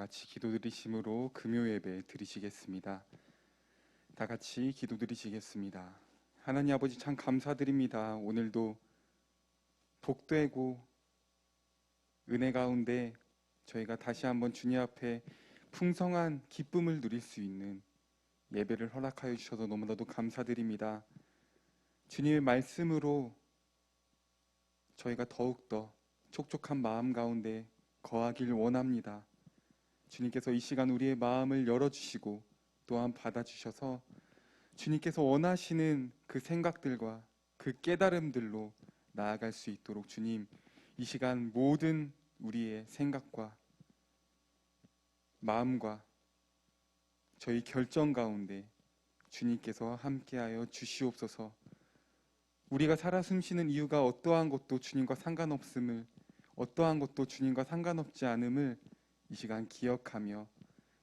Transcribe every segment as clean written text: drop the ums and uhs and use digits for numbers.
같이 기도드리심으로 금요 예배 드리시겠습니다. 다 같이 기도드리시겠습니다. 하나님 아버지 참 감사드립니다. 오늘도 복되고 은혜 가운데 저희가 다시 한번 주님 앞에 풍성한 기쁨을 누릴 수 있는 예배를 허락하여 주셔서 너무나도 감사드립니다. 주님의 말씀으로 저희가 더욱더 촉촉한 마음 가운데 거하길 원합니다. 주님께서 이 시간 우리의 마음을 열어주시고 또한 받아주셔서 주님께서 원하시는 그 생각들과 그 깨달음들로 나아갈 수 있도록 주님, 이 시간 모든 우리의 생각과 마음과 저희 결정 가운데 주님께서 함께하여 주시옵소서. 우리가 살아 숨쉬는 이유가 어떠한 것도 주님과 상관없음을, 어떠한 것도 주님과 상관없지 않음을 이 시간 기억하며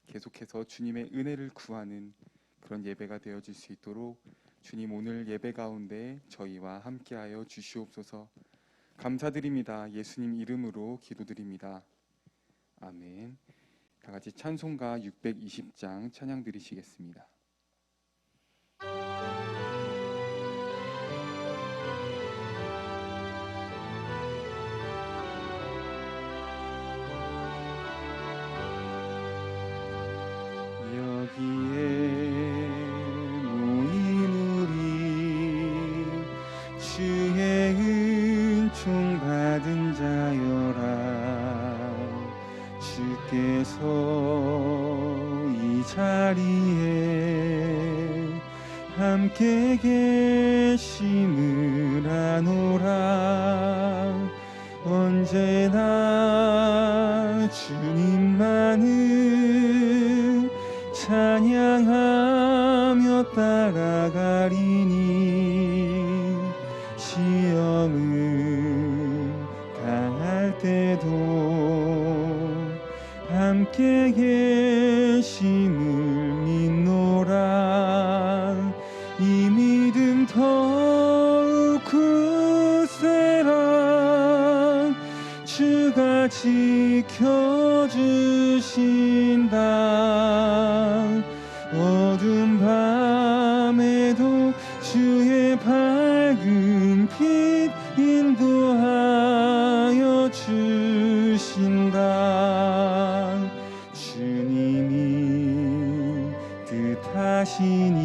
계속해서 주님의 은혜를 구하는 그런 예배가 되어질 수 있도록 주님 오늘 예배 가운데 저희와 함께하여 주시옵소서. 감사드립니다. 예수님 이름으로 기도드립니다. 아멘. 다 같이 찬송가 620장 찬양 드리시겠습니다. 여기에 모인 우리 주의 은총 받은 자여라. 주께서 이 자리에 함께 계심을 아노라. 언제나 주님만을 찬양하며 따라가리니 시험을 당할 때도 함께 계심을 믿노라. 이 믿음 더욱 굳세라. 주가 지켜주신다. 어두운 밤에도 주의 밝은 빛 인도하여 주신다. 주님이 뜻하시니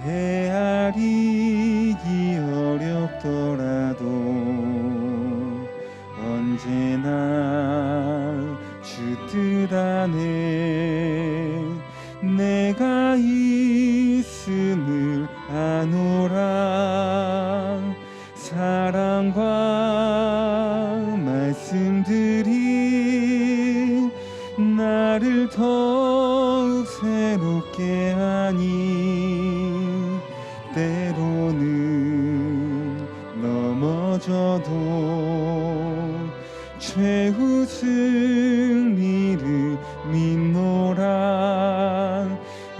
헤아리기 어렵더라도 언제나 주 뜻 안에 내가 있음을 아노라. 사랑과 말씀들이 나를 더욱 새롭게 하니 때로는 넘어져도 최후 승리를 믿노라.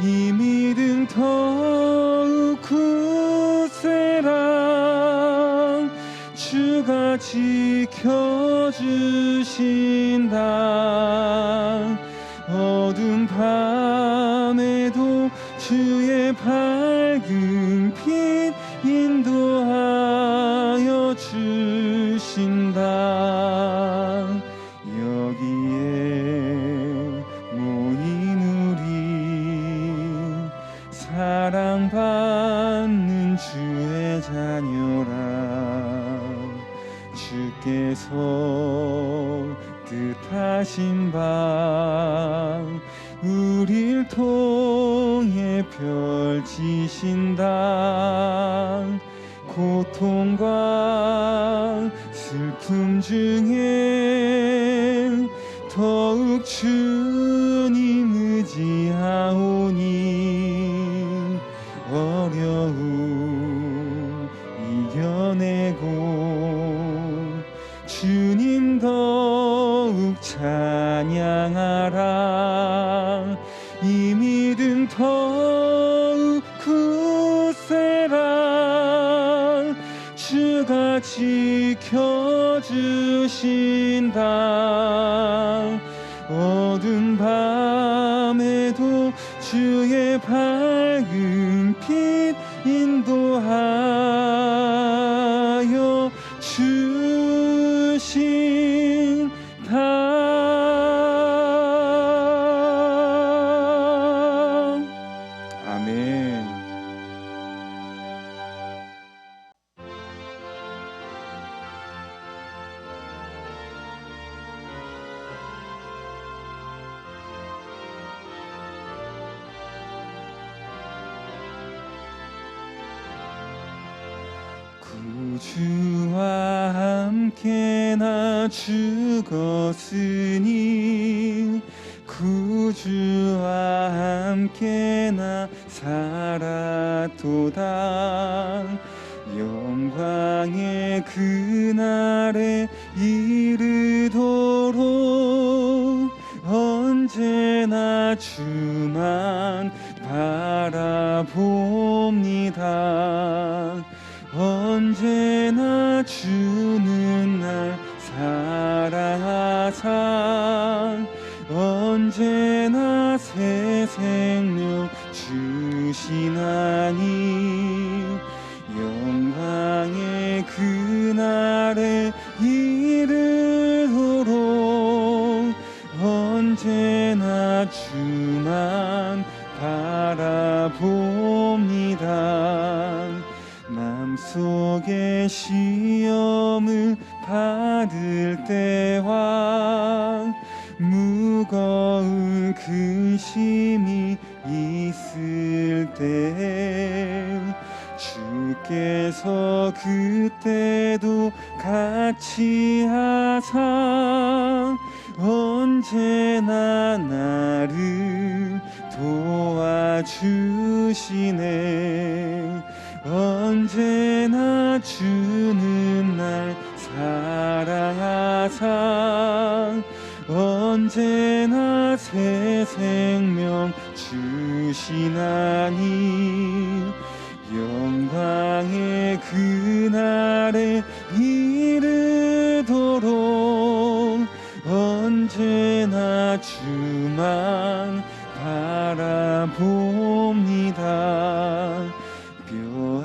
이 믿음 더욱 굳세라. 주가 지켜주신다. 어두운 밤에도 주의 밝은 빛 인도하여 주신다. 여기에 모인 우리 사랑받는 주의 자녀라. 주께서 뜻하신 바 우릴 통해 펼치신다. 고통과 슬픔 중에 더욱 주님 의지하오니 어려움 이겨내고 주님 더욱 찬양하라. 이 믿음 더욱 굳세라. 주가 지켜주신다. 어두운 밤에도 주의 밝은 빛 인도하여 주신다. 아멘. 구주와 함께 나 죽었으니 구주와 함께 나 살았도다. 영광의 그날에 이르도록 언제나 주만 바라봅니다. 언제나 주는 날 사랑하사 언제나 새 생명 주시나니 영광의 그날에 이르도록 언제나 주만 바라봅니다. 맘속에 시험을 받을 때와 무거운 근심이 있을 때 주께서 그때도 같이 하사 언제나 나를 도와주시네. 언제나 주는 날 사랑하사 언제나 새 생명 주시나니 영광의 그날에 이르도록 언제나 주만 바라봅니다. 뼈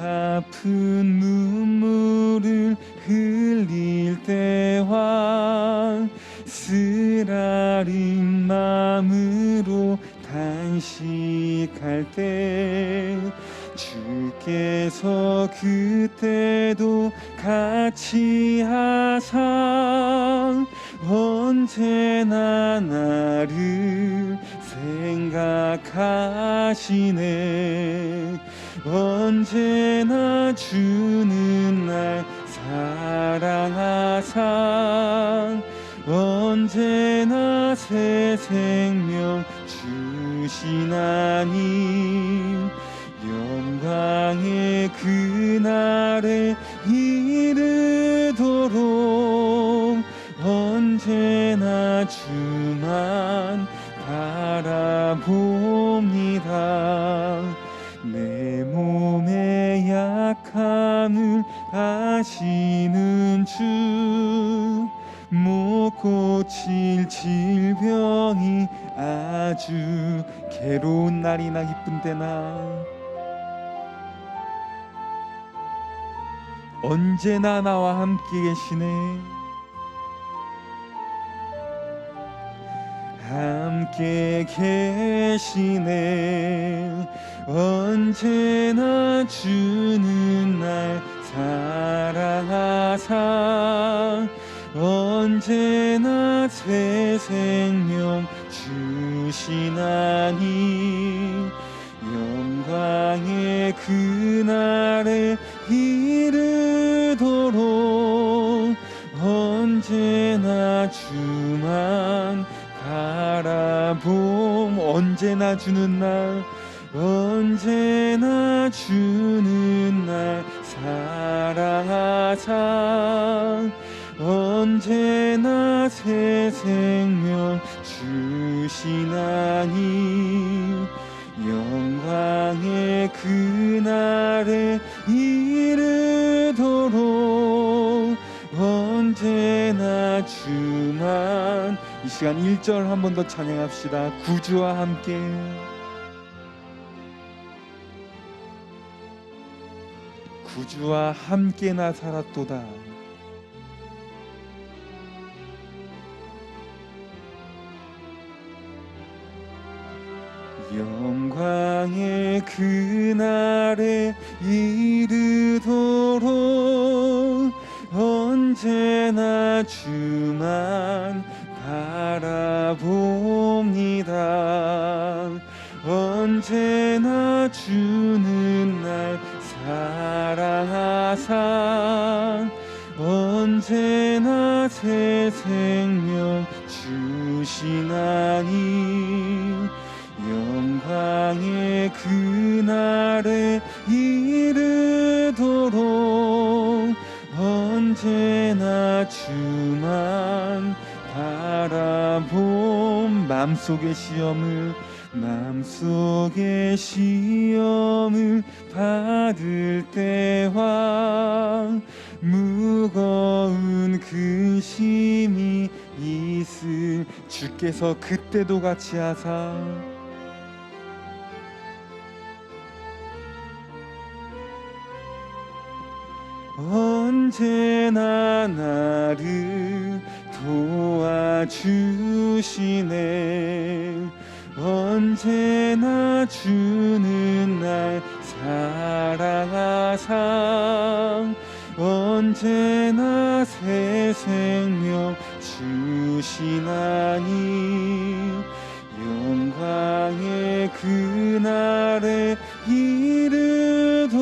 아픈 눈물을 흘릴 때와 쓰라린 마음으로 단식할 때 주께서 그때도 같이 하사 언제나 나를 생각하시네. 언제나 주는 날 사랑하사 언제나 새 생명 주시나니 영광의 그날에 이르도록 언제나 주만 바라봅니다. 내 몸의 약함을 아시는 주 못 고칠 질병이 아주 괴로운 날이나 기쁜 때나 언제나 나와 함께 계시네. 함께 계시네. 언제나 주는 날 사랑하사 언제나 새 생명 주시나니 영광의 그날에 이르도록 언제나 주만 바라봄. 언제나 주는 날 언제나 주는 날 사랑하사 언제나 새 생명 주시나니 영광의 그날에 이르도록 언제나 주만 이 시간 1절 한 번 더 찬양합시다. 구주와 함께. 구주와 함께 나 살았도다. 영광의 그날에 이르도록 언제나 주만 바라봅니다. 언제나 주는 날 사랑하사 언제나 새 생명 주시나니 영광의 그날에 이르도록 언제나 주만 바라봄. 맘속의 시험을 받을 때와 무거운 근심이 있을 주께서 그때도 같이 하사 언제나 나를 도와주시네. 언제나 주는 날 사랑하사 언제나 새 생명 주시나니 영광의 그날에 이르도록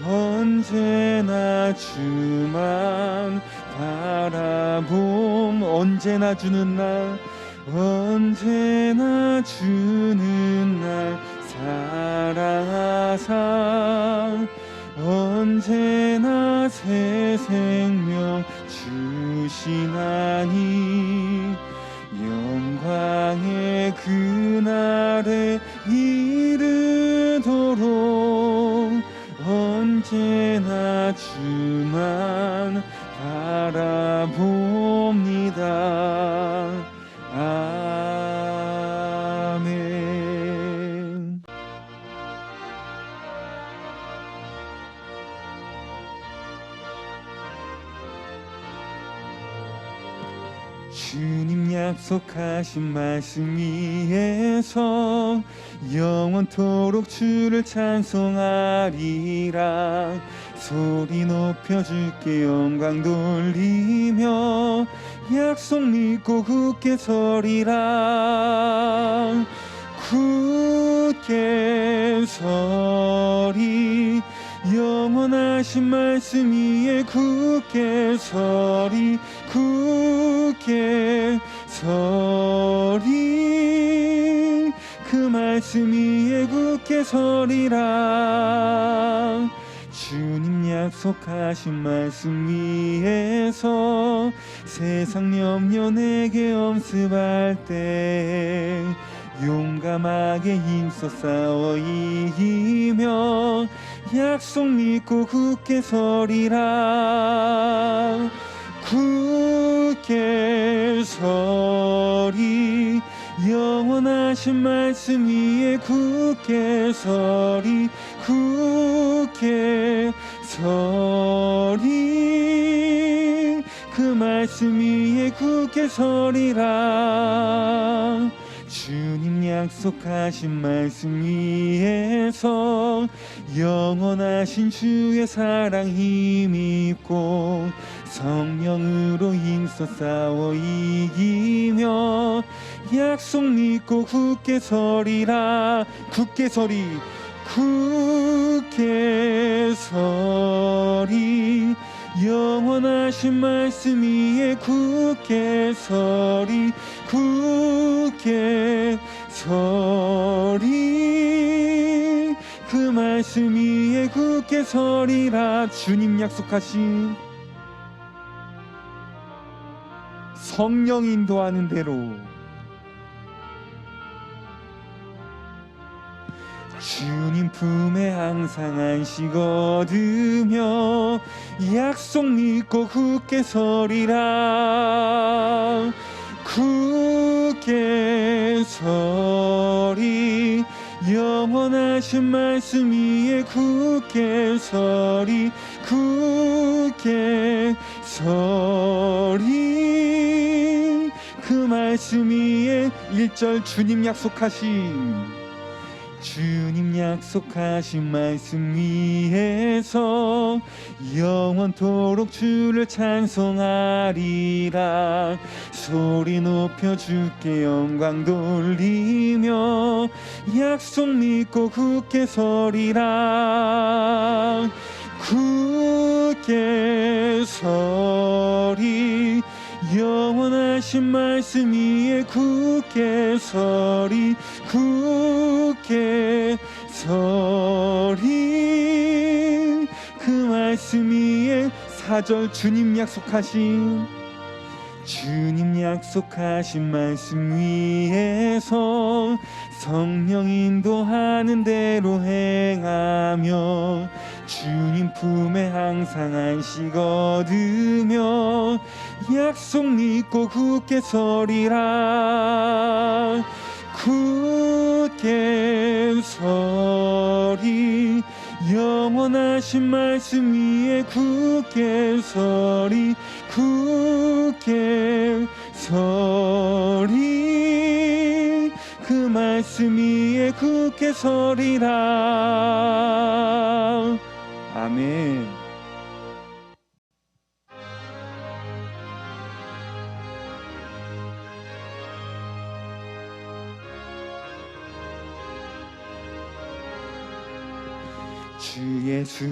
언제나 주만 바라봄. 언제나 주는 날 언제나 주는 날 사랑하사 언제나 새 생명 주시나니 영광의 그날에 이르도록 언제나 주만 바라봅니다. 아멘. 주님 약속하신 말씀 위에서 영원토록 주를 찬송하리라. 소리 높여 주께 영광 돌리며 약속 믿고 굳게 서리라. 굳게 서리 영원하신 말씀 위에 굳게 서리 굳게 서리 그 말씀 위에 굳게 서리라. 주님 약속하신 말씀 위에서 세상 염려 내게 엄습할 때 용감하게 힘써 싸워 이기며 약속 믿고 굳게 서리라. 굳게 서리 영원하신 말씀 위에 굳게 서리 굳게 서리 그 말씀 위에 굳게 서리라. 주님 약속하신 말씀 위에서 영원하신 주의 사랑 힘입고 성령으로 힘써 싸워 이기며 약속 믿고 굳게 서리라. 굳게 서리 굳게 서리 영원하신 말씀 위에 굳게 서리 굳게 서리 그 말씀 위에 굳게 서리라. 주님 약속하신 성령 인도하는 대로 주님 품에 항상 안식 얻으며 약속 믿고 굳게 서리라. 굳게 서리 영원하신 말씀 위에 굳게 서리 굳게 서리 그 말씀 위에 1절 주님 약속하신 말씀 위에서 영원토록 주를 찬송하리라. 소리 높여 주께 영광 돌리며 약속 믿고 굳게 서리라. 굳게 서리 영원하신 말씀 위에 굳게 서리 굳게 서리 그 말씀 위에 4절 주님 약속하신 말씀 위에서 성령 인도하는 대로 행하며 주님 품에 항상 안식 얻으며 약속 믿고 굳게 서리라. 굳게 서리 영원하신 말씀 위에 굳게 서리 굳게 서리 그 말씀 위에 굳게 서리라. 아멘. 주 예수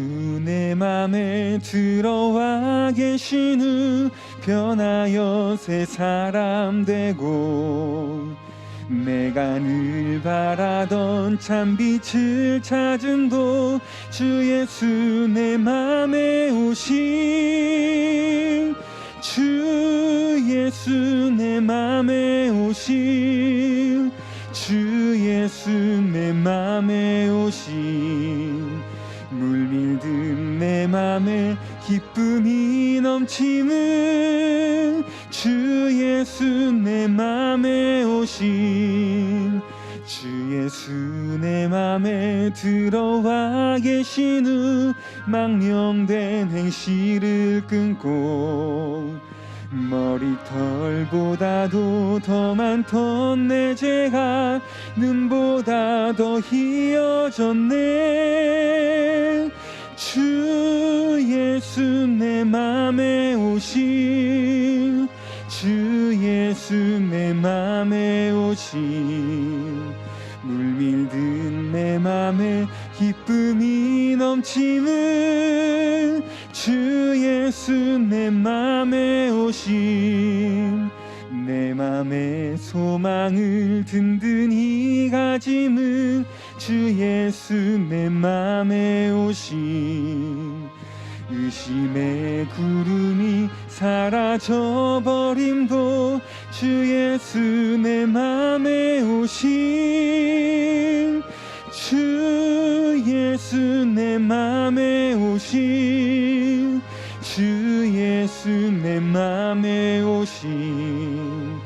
내 맘에 들어와 계신 후 변하여 새 사람 되고 내가 늘 바라던 참 빛을 찾음도 주 예수 내 맘에 오신 주 예수 내 맘에 오신 주 예수 내 맘에 오신 물밀든 내 맘에 기쁨이 넘치는 주 예수 내 맘에 오신 주 예수 내 맘에 들어와 계신 후 망령된 행실을 끊고 머리털보다도 더 많던 내 죄가 눈보다 더 희어졌네. 주 예수 내 맘에 오신 주 예수 내 맘에 오신 물밀든 내 맘에 기쁨이 넘치는 주 예수 내 맘에 오신 내 맘의 소망을 든든히 가짐은 주 예수 내 맘에 오신 의심의 구름이 사라져버림도 주 예수 내 맘에 오신 주 예수 내 맘에 오신 주 예수 내 맘에 오신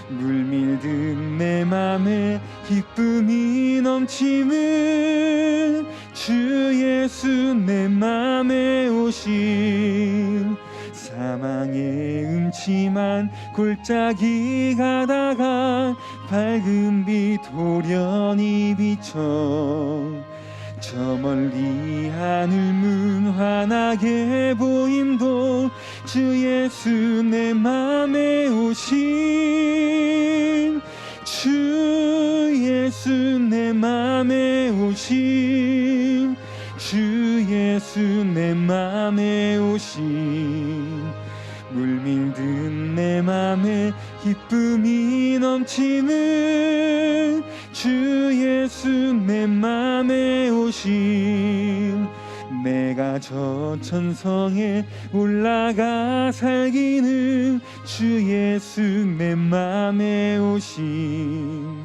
물밀든 내 맘에 기쁨이 넘치는 주 예수 내 맘에 오신 사망의 음침한 골짜기 가다가 밝은 빛 돌연히 비쳐 저 멀리 하늘문 환하게 보임도 주 예수 내 맘에 오신 주 예수 내 맘에 오신 주 예수 내 맘에 오신 물밀든 내 맘에 기쁨이 넘치는 주 예수 내 맘에 오신 내가 저 천성에 올라가 살기는 주 예수 내 맘에 오신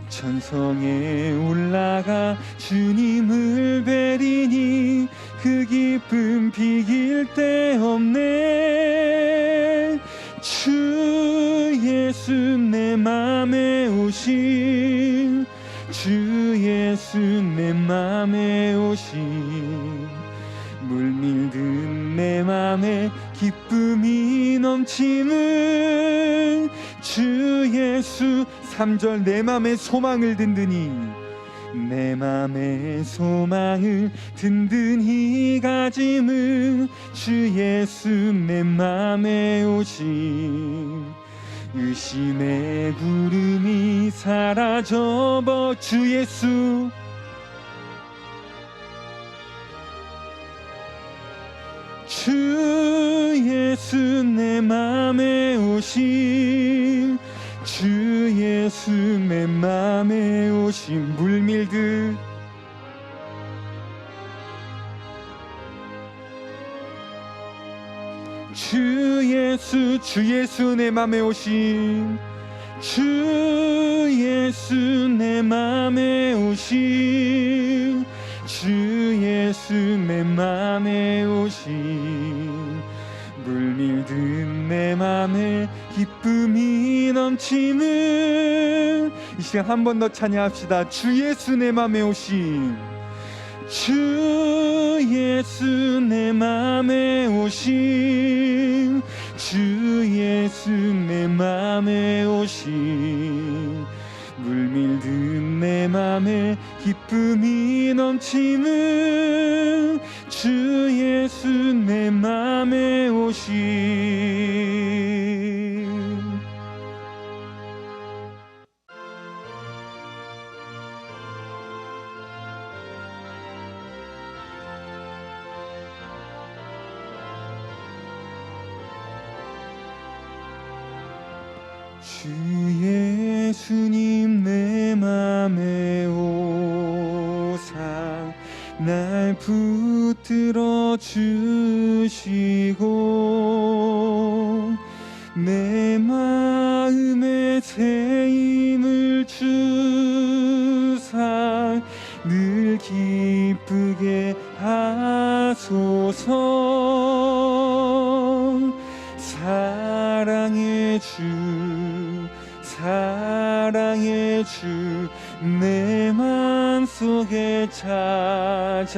천성에 올라가 주님을 뵈리니 그 기쁨 비길 데 없네. 주 예수 내 맘에 오신, 주 예수 내 맘에 오신, 물밀든 내 맘에 기쁨이 넘치는 주 예수. 3절 내 맘에 소망을 든든히, 내 맘에 소망을 든든히 가짐은 주 예수 내 맘에 오신, 의심의 구름이 사라져버 주 예수, 주 예수 내 맘에 오신, 주 예수 내 맘에 오신, 물밀듯 주 예수, 주 예수 내 맘에 오신, 주 예수 내 맘에 오신, 주 예수 내 맘에 오신, 물밀든 내 맘에 기쁨이 넘치는. 이 시간 한 번 더 찬양합시다. 주 예수 내 맘에 오신, 주 예수 내 맘에 오신, 주 예수 내 맘에 오신, 물밀든 내 맘에 기쁨이 넘치는 주 예수 내 맘에 오신. 주 예수님 내 맘에 오사 날 붙들어 주시고, 내 마음에 새 힘을 주사 늘 기쁘게 하소서. 사랑의 주, 사랑의 주 내 맘속에 찾아오사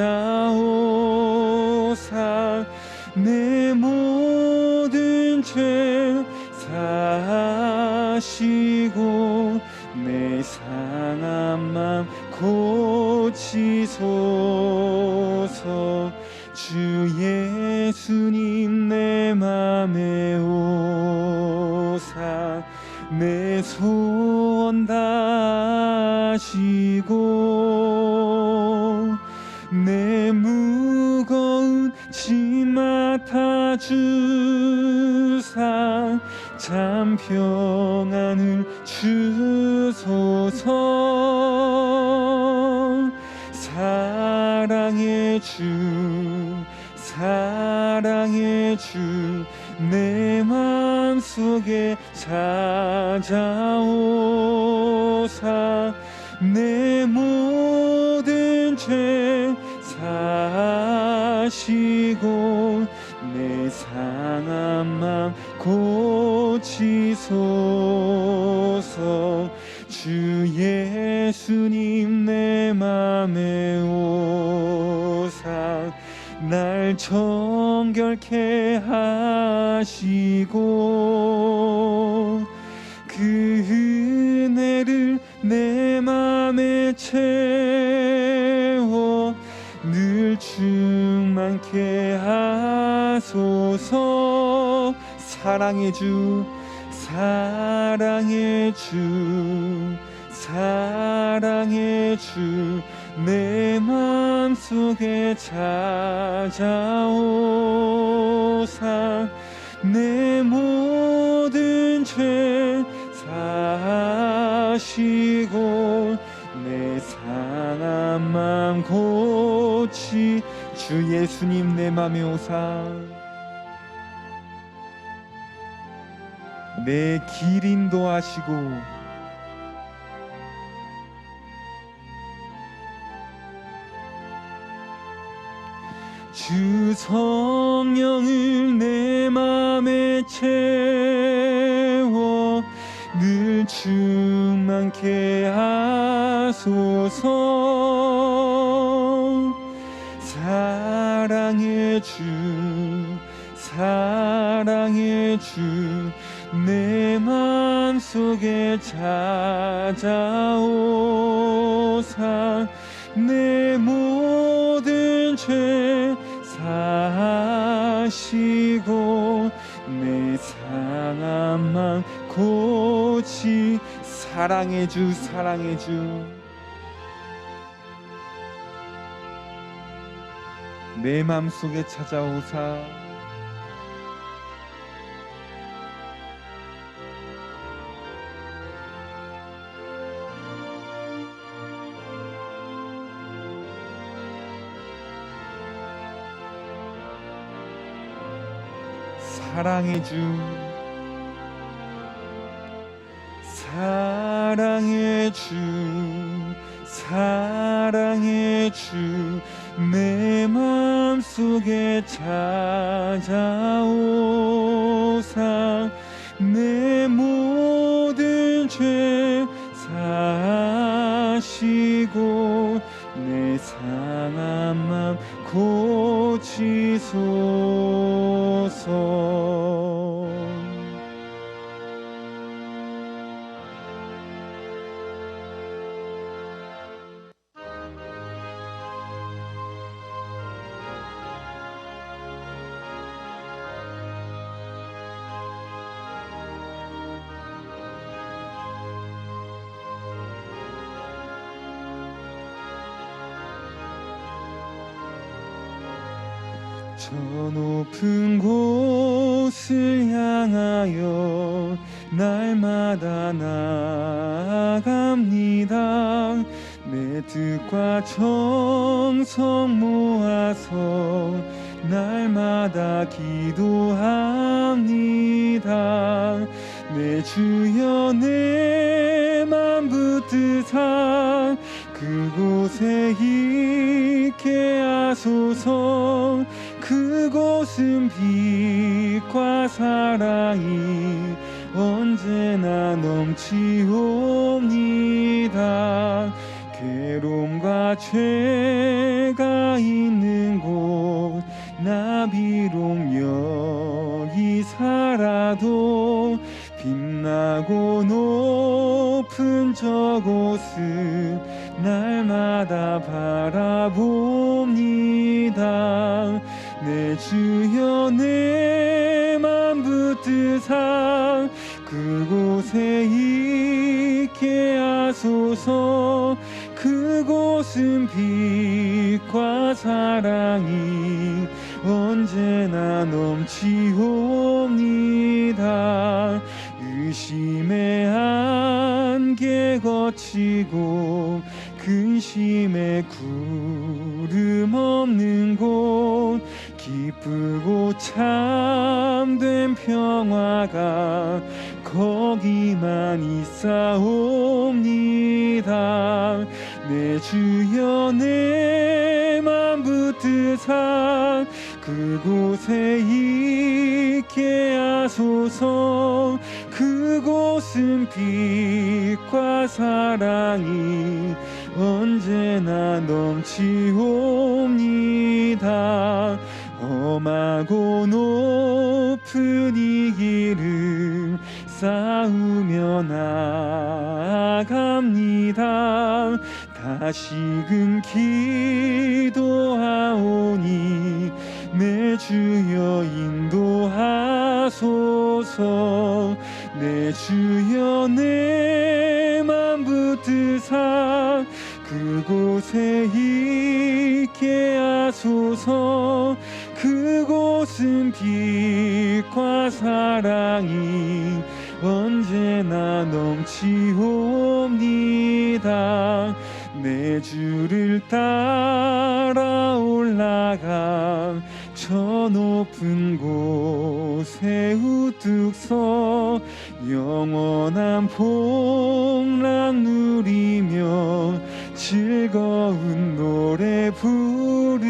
내 모든 죄 사시고 내 상한 맘 고치소서. 주 예수님 내 맘에 오사 내 소원 다하시고, 내 무거운 짐 맡아주사 참 평안을 주소서. 사랑의 주, 사랑의 주 내 맘속에 찾아오사 내 모든 죄 사시고 내 상한 맘 고치소서. 주 예수님 내 맘에 오사 날 정결케 하시고, 그 은혜를 내 맘에 채워 늘 충만케 하소서. 사랑의 주, 사랑의 주, 사랑의 주 내 맘속에 찾아오사 내 모든 죄 사시고 내 상한 맘 고치. 주 예수님 내 맘에 오사 내 길 인도하시고 주 성령을 내 맘에 채워 늘 충만케 하소서. 사랑의 주 사랑의 주 내 맘속에 찾아오사 내 모든 죄 사하시고 내 상한 맘 고치. 사랑의 주 사랑의 주 내 맘속에 찾아오사 사랑의 주 사랑의 주 사랑의 주 내 맘속에 찾아오사 내 모든 죄 사하시고 내 상한 맘 고치소서. 저 높은 곳을 향하여 날마다 나아갑니다. 내 뜻과 정성 모아서 날마다 기도합니다. 내 주여 내 맘 붙드사 그곳에 있게 하소서. 그곳은 빛과 사랑이 언제나 넘치옵니다. 괴로움과 죄가 있는 곳 나 비록 여기 살아도 빛나고 높은 저곳을 날마다 바라봅니다. 내 주여 내 맘 붙드사 그곳에 있게 하소서. 그곳은 빛과 사랑이 언제나 넘치옵니다. 의심의 안개 거치고 근심의 구름 없는 곳 기쁘고 참된 평화가 거기만 있사옵니다. 내 주여 내 맘 붙드사 그곳에 있게 하소서. 그곳은 빛과 사랑이 언제나 넘치옵니다. 험하고 높은 이 길을 쌓으며 나아갑니다. 다시금 기도하오니 내 주여 인도하소서. 내 주여 내 맘 붙드사 그곳에 있게 하소서. 그곳은 빛과 사랑이 언제나 넘치옵니다. 내 주를 따라 올라가 저 높은 곳에 우뚝 서 영원한 복락 누리며 즐거운 노래 부르리.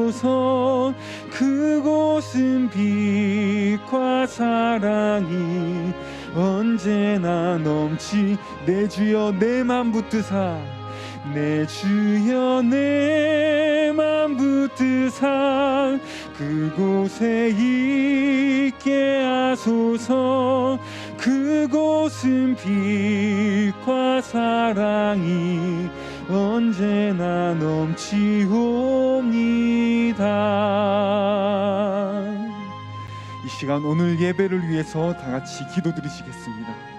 하소서. 그곳은 빛과 사랑이 언제나 넘치. 내 주여 내 맘 붙드사, 내 주여 내 맘 붙드사 그곳에 있게 하소서. 그곳은 빛과 사랑이 언제나 넘치옵니다. 이 시간 오늘 예배를 위해서 다 같이 기도드리시겠습니다.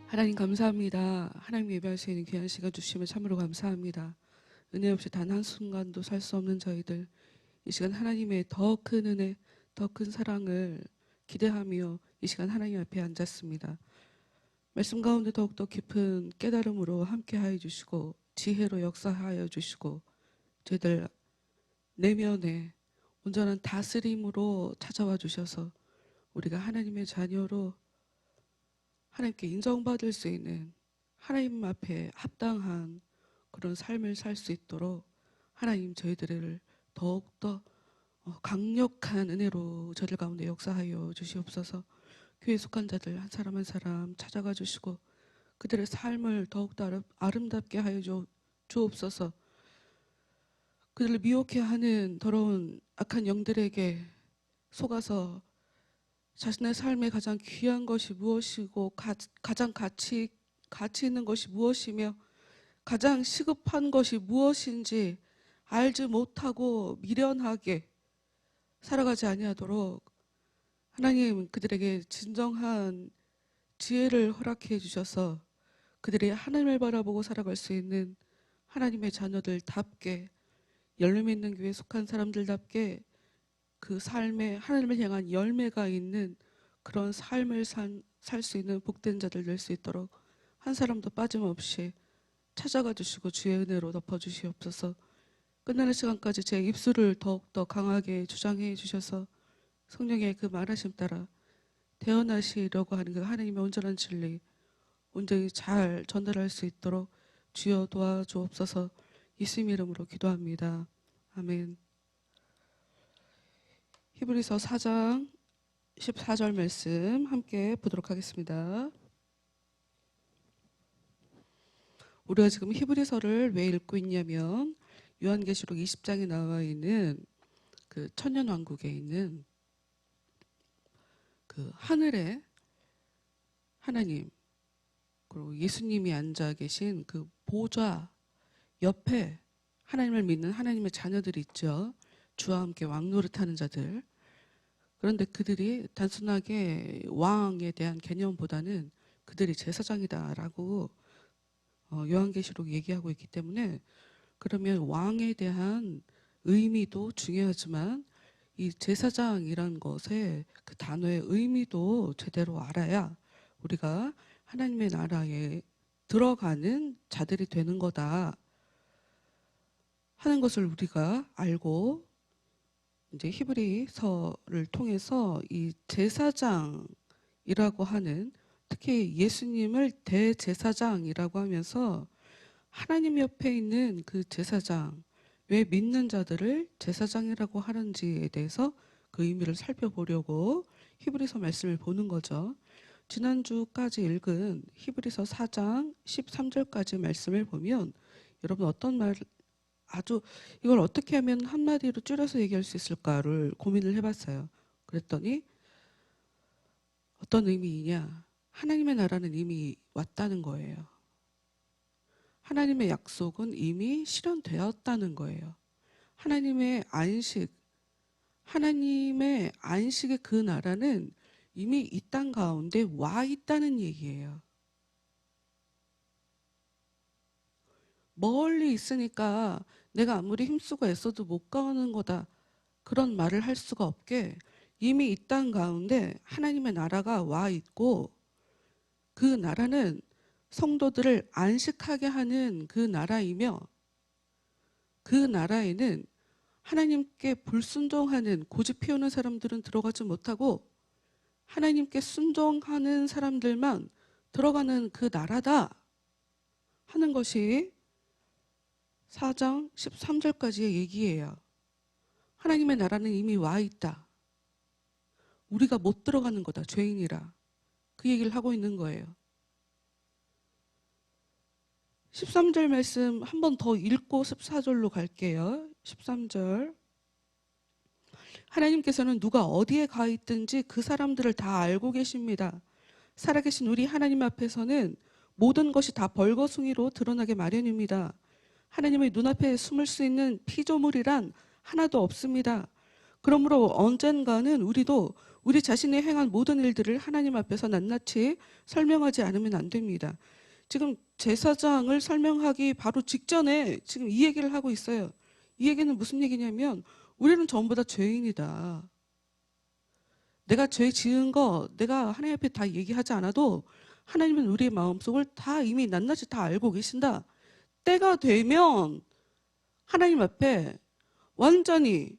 하나님 감사합니다. 하나님 예배할 수 있는 귀한 시간 주시면 참으로 감사합니다. 은혜 없이 단 한순간도 살 수 없는 저희들, 이 시간 하나님의 더 큰 은혜, 더 큰 사랑을 기대하며 이 시간 하나님 앞에 앉았습니다. 말씀 가운데 더욱더 깊은 깨달음으로 함께하여 주시고 지혜로 역사하여 주시고 저희들 내면에 온전한 다스림으로 찾아와 주셔서 우리가 하나님의 자녀로 하나님께 인정받을 수 있는, 하나님 앞에 합당한 그런 삶을 살 수 있도록 하나님 저희들을 더욱더 강력한 은혜로 저들 가운데 역사하여 주시옵소서. 교회에 속한 자들 한 사람 한 사람 찾아가 주시고 그들의 삶을 더욱더 아름답게 하여 주옵소서. 그들을 미혹해 하는 더러운 악한 영들에게 속아서 자신의 삶에 가장 귀한 것이 무엇이고 가장 가치 있는 것이 무엇이며 가장 시급한 것이 무엇인지 알지 못하고 미련하게 살아가지 아니하도록 하나님 그들에게 진정한 지혜를 허락해 주셔서 그들이 하나님을 바라보고 살아갈 수 있는 하나님의 자녀들답게, 열매 있는 교회에 속한 사람들답게 그 삶에 하나님을 향한 열매가 있는 그런 삶을 살 수 있는 복된 자들 될 수 있도록 한 사람도 빠짐없이 찾아가 주시고 주의 은혜로 덮어주시옵소서. 끝나는 시간까지 제 입술을 더욱더 강하게 주장해 주셔서 성령의 그 말하심 따라 태어나시려고 하는 그 하나님의 온전한 진리 온전히 잘 전달할 수 있도록 주여 도와주옵소서. 예수님 이름으로 기도합니다. 아멘. 히브리서 4장 14절 말씀 함께 보도록 하겠습니다. 우리가 지금 히브리서를 왜 읽고 있냐면 요한계시록 20장에 나와 있는 그 천년왕국에 있는 그 하늘에 하나님 그리고 예수님이 앉아 계신 그 보좌 옆에 하나님을 믿는 하나님의 자녀들이 있죠. 주와 함께 왕노릇하는 자들. 그런데 그들이 단순하게 왕에 대한 개념보다는 그들이 제사장이다라고 요한계시록 얘기하고 있기 때문에, 그러면 왕에 대한 의미도 중요하지만 이 제사장이란 것의 그 단어의 의미도 제대로 알아야 우리가 하나님의 나라에 들어가는 자들이 되는 거다 하는 것을 우리가 알고, 이제 히브리서를 통해서 이 제사장이라고 하는, 특히 예수님을 대제사장이라고 하면서 하나님 옆에 있는 그 제사장, 왜 믿는 자들을 제사장이라고 하는지에 대해서 그 의미를 살펴보려고 히브리서 말씀을 보는 거죠. 지난주까지 읽은 히브리서 4장 13절까지 말씀을 보면 여러분 어떤 말, 아주 이걸 어떻게 하면 한마디로 줄여서 얘기할 수 있을까를 고민을 해봤어요. 그랬더니 어떤 의미이냐, 하나님의 나라는 이미 왔다는 거예요. 하나님의 약속은 이미 실현되었다는 거예요. 하나님의 안식의 그 나라는 이미 이 땅 가운데 와 있다는 얘기예요. 멀리 있으니까 내가 아무리 힘쓰고 애써도 못 가는 거다. 그런 말을 할 수가 없게 이미 이 땅 가운데 하나님의 나라가 와 있고 그 나라는 성도들을 안식하게 하는 그 나라이며 그 나라에는 하나님께 불순종하는 고집 피우는 사람들은 들어가지 못하고 하나님께 순종하는 사람들만 들어가는 그 나라다 하는 것이 4장 13절까지의 얘기예요. 하나님의 나라는 이미 와 있다. 우리가 못 들어가는 거다. 죄인이라. 그 얘기를 하고 있는 거예요. 13절 말씀 한 번 더 읽고 14절로 갈게요. 13절. 하나님께서는 누가 어디에 가 있든지 그 사람들을 다 알고 계십니다. 살아계신 우리 하나님 앞에서는 모든 것이 다 벌거숭이로 드러나게 마련입니다. 하나님의 눈앞에 숨을 수 있는 피조물이란 하나도 없습니다. 그러므로 언젠가는 우리도 우리 자신이 행한 모든 일들을 하나님 앞에서 낱낱이 설명하지 않으면 안 됩니다. 지금 제사장을 설명하기 바로 직전에 지금 이 얘기를 하고 있어요. 이 얘기는 무슨 얘기냐면 우리는 전부 다 죄인이다. 내가 죄 지은 거 내가 하나님 앞에 다 얘기하지 않아도 하나님은 우리의 마음속을 다 이미 낱낱이 다 알고 계신다. 때가 되면 하나님 앞에 완전히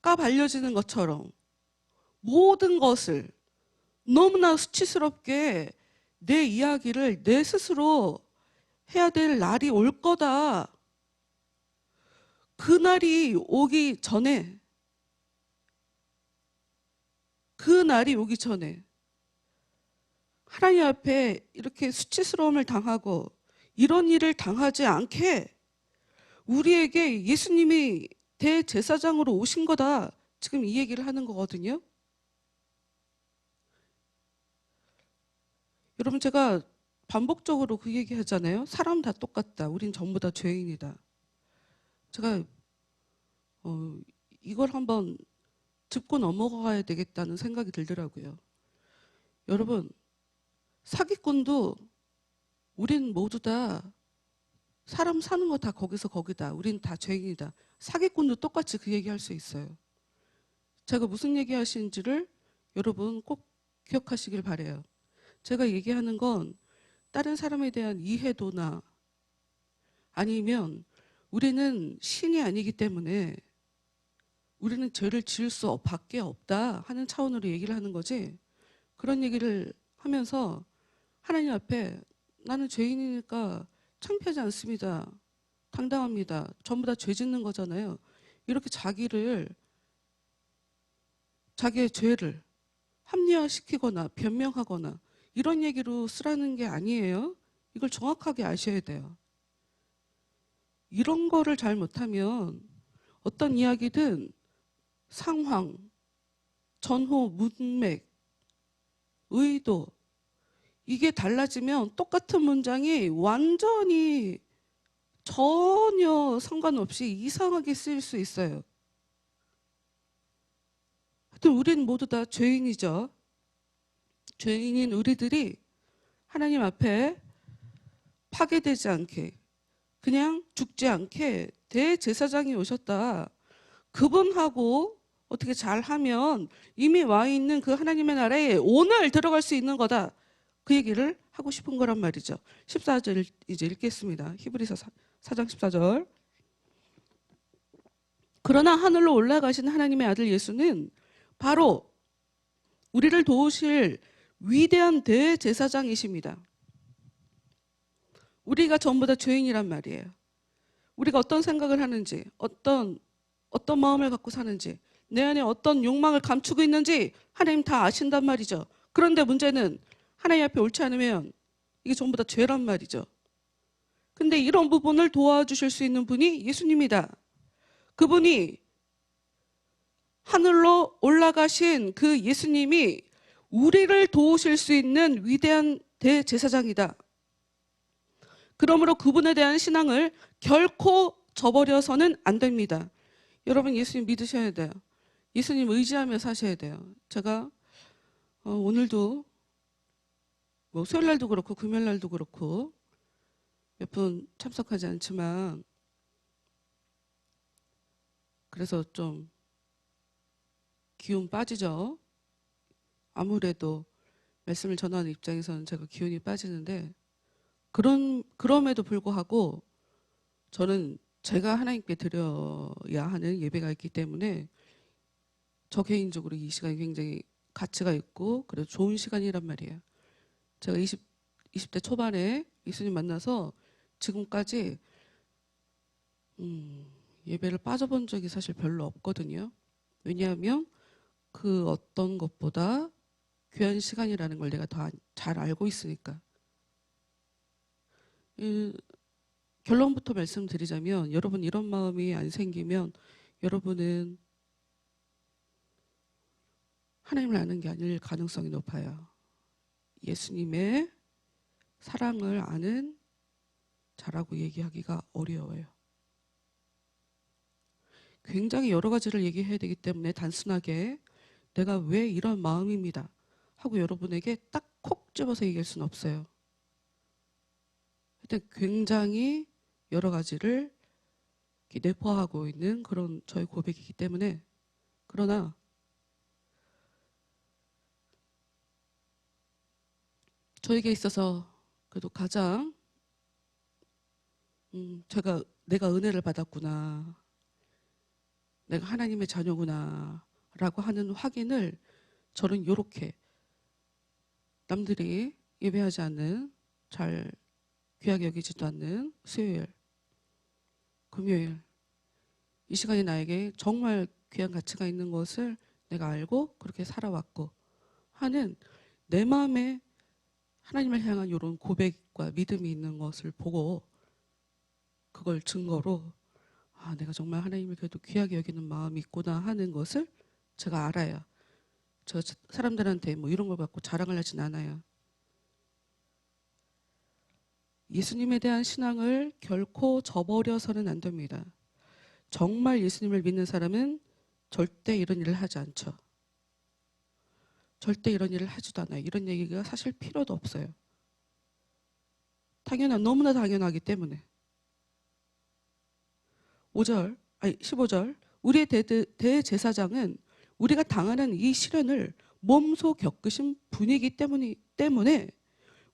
까발려지는 것처럼 모든 것을 너무나 수치스럽게 내 이야기를 내 스스로 해야 될 날이 올 거다. 그 날이 오기 전에 하나님 앞에 이렇게 수치스러움을 당하고 이런 일을 당하지 않게 우리에게 예수님이 대제사장으로 오신 거다. 지금 이 얘기를 하는 거거든요. 여러분 제가 반복적으로 그 얘기 하잖아요. 사람 다 똑같다. 우린 전부 다 죄인이다. 제가 이걸 한번 짚고 넘어가야 되겠다는 생각이 들더라고요. 여러분 사기꾼도 우린 모두 다 사람 사는 거 다 거기서 거기다. 우린 다 죄인이다. 사기꾼도 똑같이 그 얘기할 수 있어요. 제가 무슨 얘기 하시는지를 여러분 꼭 기억하시길 바라요. 제가 얘기하는 건 다른 사람에 대한 이해도나 아니면 우리는 신이 아니기 때문에 우리는 죄를 지을 수 밖에 없다 하는 차원으로 얘기를 하는 거지. 그런 얘기를 하면서 하나님 앞에 나는 죄인이니까 창피하지 않습니다. 당당합니다. 전부 다 죄 짓는 거잖아요. 이렇게 자기의 죄를 합리화시키거나 변명하거나 이런 얘기로 쓰라는 게 아니에요. 이걸 정확하게 아셔야 돼요. 이런 거를 잘 못하면 어떤 이야기든 상황, 전후, 문맥, 의도 이게 달라지면 똑같은 문장이 완전히 전혀 상관없이 이상하게 쓰일 수 있어요. 하여튼 우리는 모두 다 죄인이죠. 죄인인 우리들이 하나님 앞에 파괴되지 않게 그냥 죽지 않게 대제사장이 오셨다. 그분하고 어떻게 잘하면 이미 와 있는 그 하나님의 나라에 오늘 들어갈 수 있는 거다. 그 얘기를 하고 싶은 거란 말이죠. 14절 이제 읽겠습니다. 히브리서 4장 14절. 그러나 하늘로 올라가신 하나님의 아들 예수는 바로 우리를 도우실 위대한 대제사장이십니다. 우리가 전부 다 죄인이란 말이에요. 우리가 어떤 생각을 하는지, 어떤 마음을 갖고 사는지, 내 안에 어떤 욕망을 감추고 있는지 하나님 다 아신단 말이죠. 그런데 문제는 하나님 앞에 옳지 않으면 이게 전부 다 죄란 말이죠. 근데 이런 부분을 도와주실 수 있는 분이 예수님이다. 그분이 하늘로 올라가신 그 예수님이 우리를 도우실 수 있는 위대한 대제사장이다. 그러므로 그분에 대한 신앙을 결코 저버려서는 안 됩니다. 여러분 예수님 믿으셔야 돼요. 예수님 의지하며 사셔야 돼요. 제가 오늘도 수요일날도 그렇고 금요일날도 그렇고 몇 분 참석하지 않지만 그래서 좀 기운 빠지죠. 아무래도 말씀을 전하는 입장에서는 제가 기운이 빠지는데 그럼에도 불구하고 저는 제가 하나님께 드려야 하는 예배가 있기 때문에 저 개인적으로 이 시간이 굉장히 가치가 있고 그래도 좋은 시간이란 말이에요. 제가 20대 초반에 예수님 만나서 지금까지 예배를 빠져본 적이 사실 별로 없거든요. 왜냐하면 그 어떤 것보다 귀한 시간이라는 걸 내가 더 잘 알고 있으니까. 결론부터 말씀드리자면 여러분 이런 마음이 안 생기면 여러분은 하나님을 아는 게 아닐 가능성이 높아요. 예수님의 사랑을 아는 자라고 얘기하기가 어려워요. 굉장히 여러 가지를 얘기해야 되기 때문에 단순하게 내가 왜 이런 마음입니다 하고 여러분에게 딱 콕 집어서 얘기할 수는 없어요. 일단 굉장히 여러 가지를 내포하고 있는 그런 저의 고백이기 때문에 그러나 저에게 있어서 그래도 가장 내가 은혜를 받았구나, 내가 하나님의 자녀구나 라고 하는 확인을 저는 이렇게 남들이 예배하지 않는, 잘 귀하게 여기지도 않는 수요일, 금요일 이 시간이 나에게 정말 귀한 가치가 있는 것을 내가 알고 그렇게 살아왔고 하는 내 마음에 하나님을 향한 이런 고백과 믿음이 있는 것을 보고 그걸 증거로 내가 정말 하나님을 그래도 귀하게 여기는 마음이 있구나 하는 것을 제가 알아요. 제가 사람들한테 뭐 이런 걸 갖고 자랑을 하진 않아요. 예수님에 대한 신앙을 결코 저버려서는 안 됩니다. 정말 예수님을 믿는 사람은 절대 이런 일을 하지 않죠. 절대 이런 일을 하지도 않아요. 이런 얘기가 사실 필요도 없어요. 너무나 당연하기 때문에. 15절 우리의 대제사장은 우리가 당하는 이 시련을 몸소 겪으신 분이기 때문에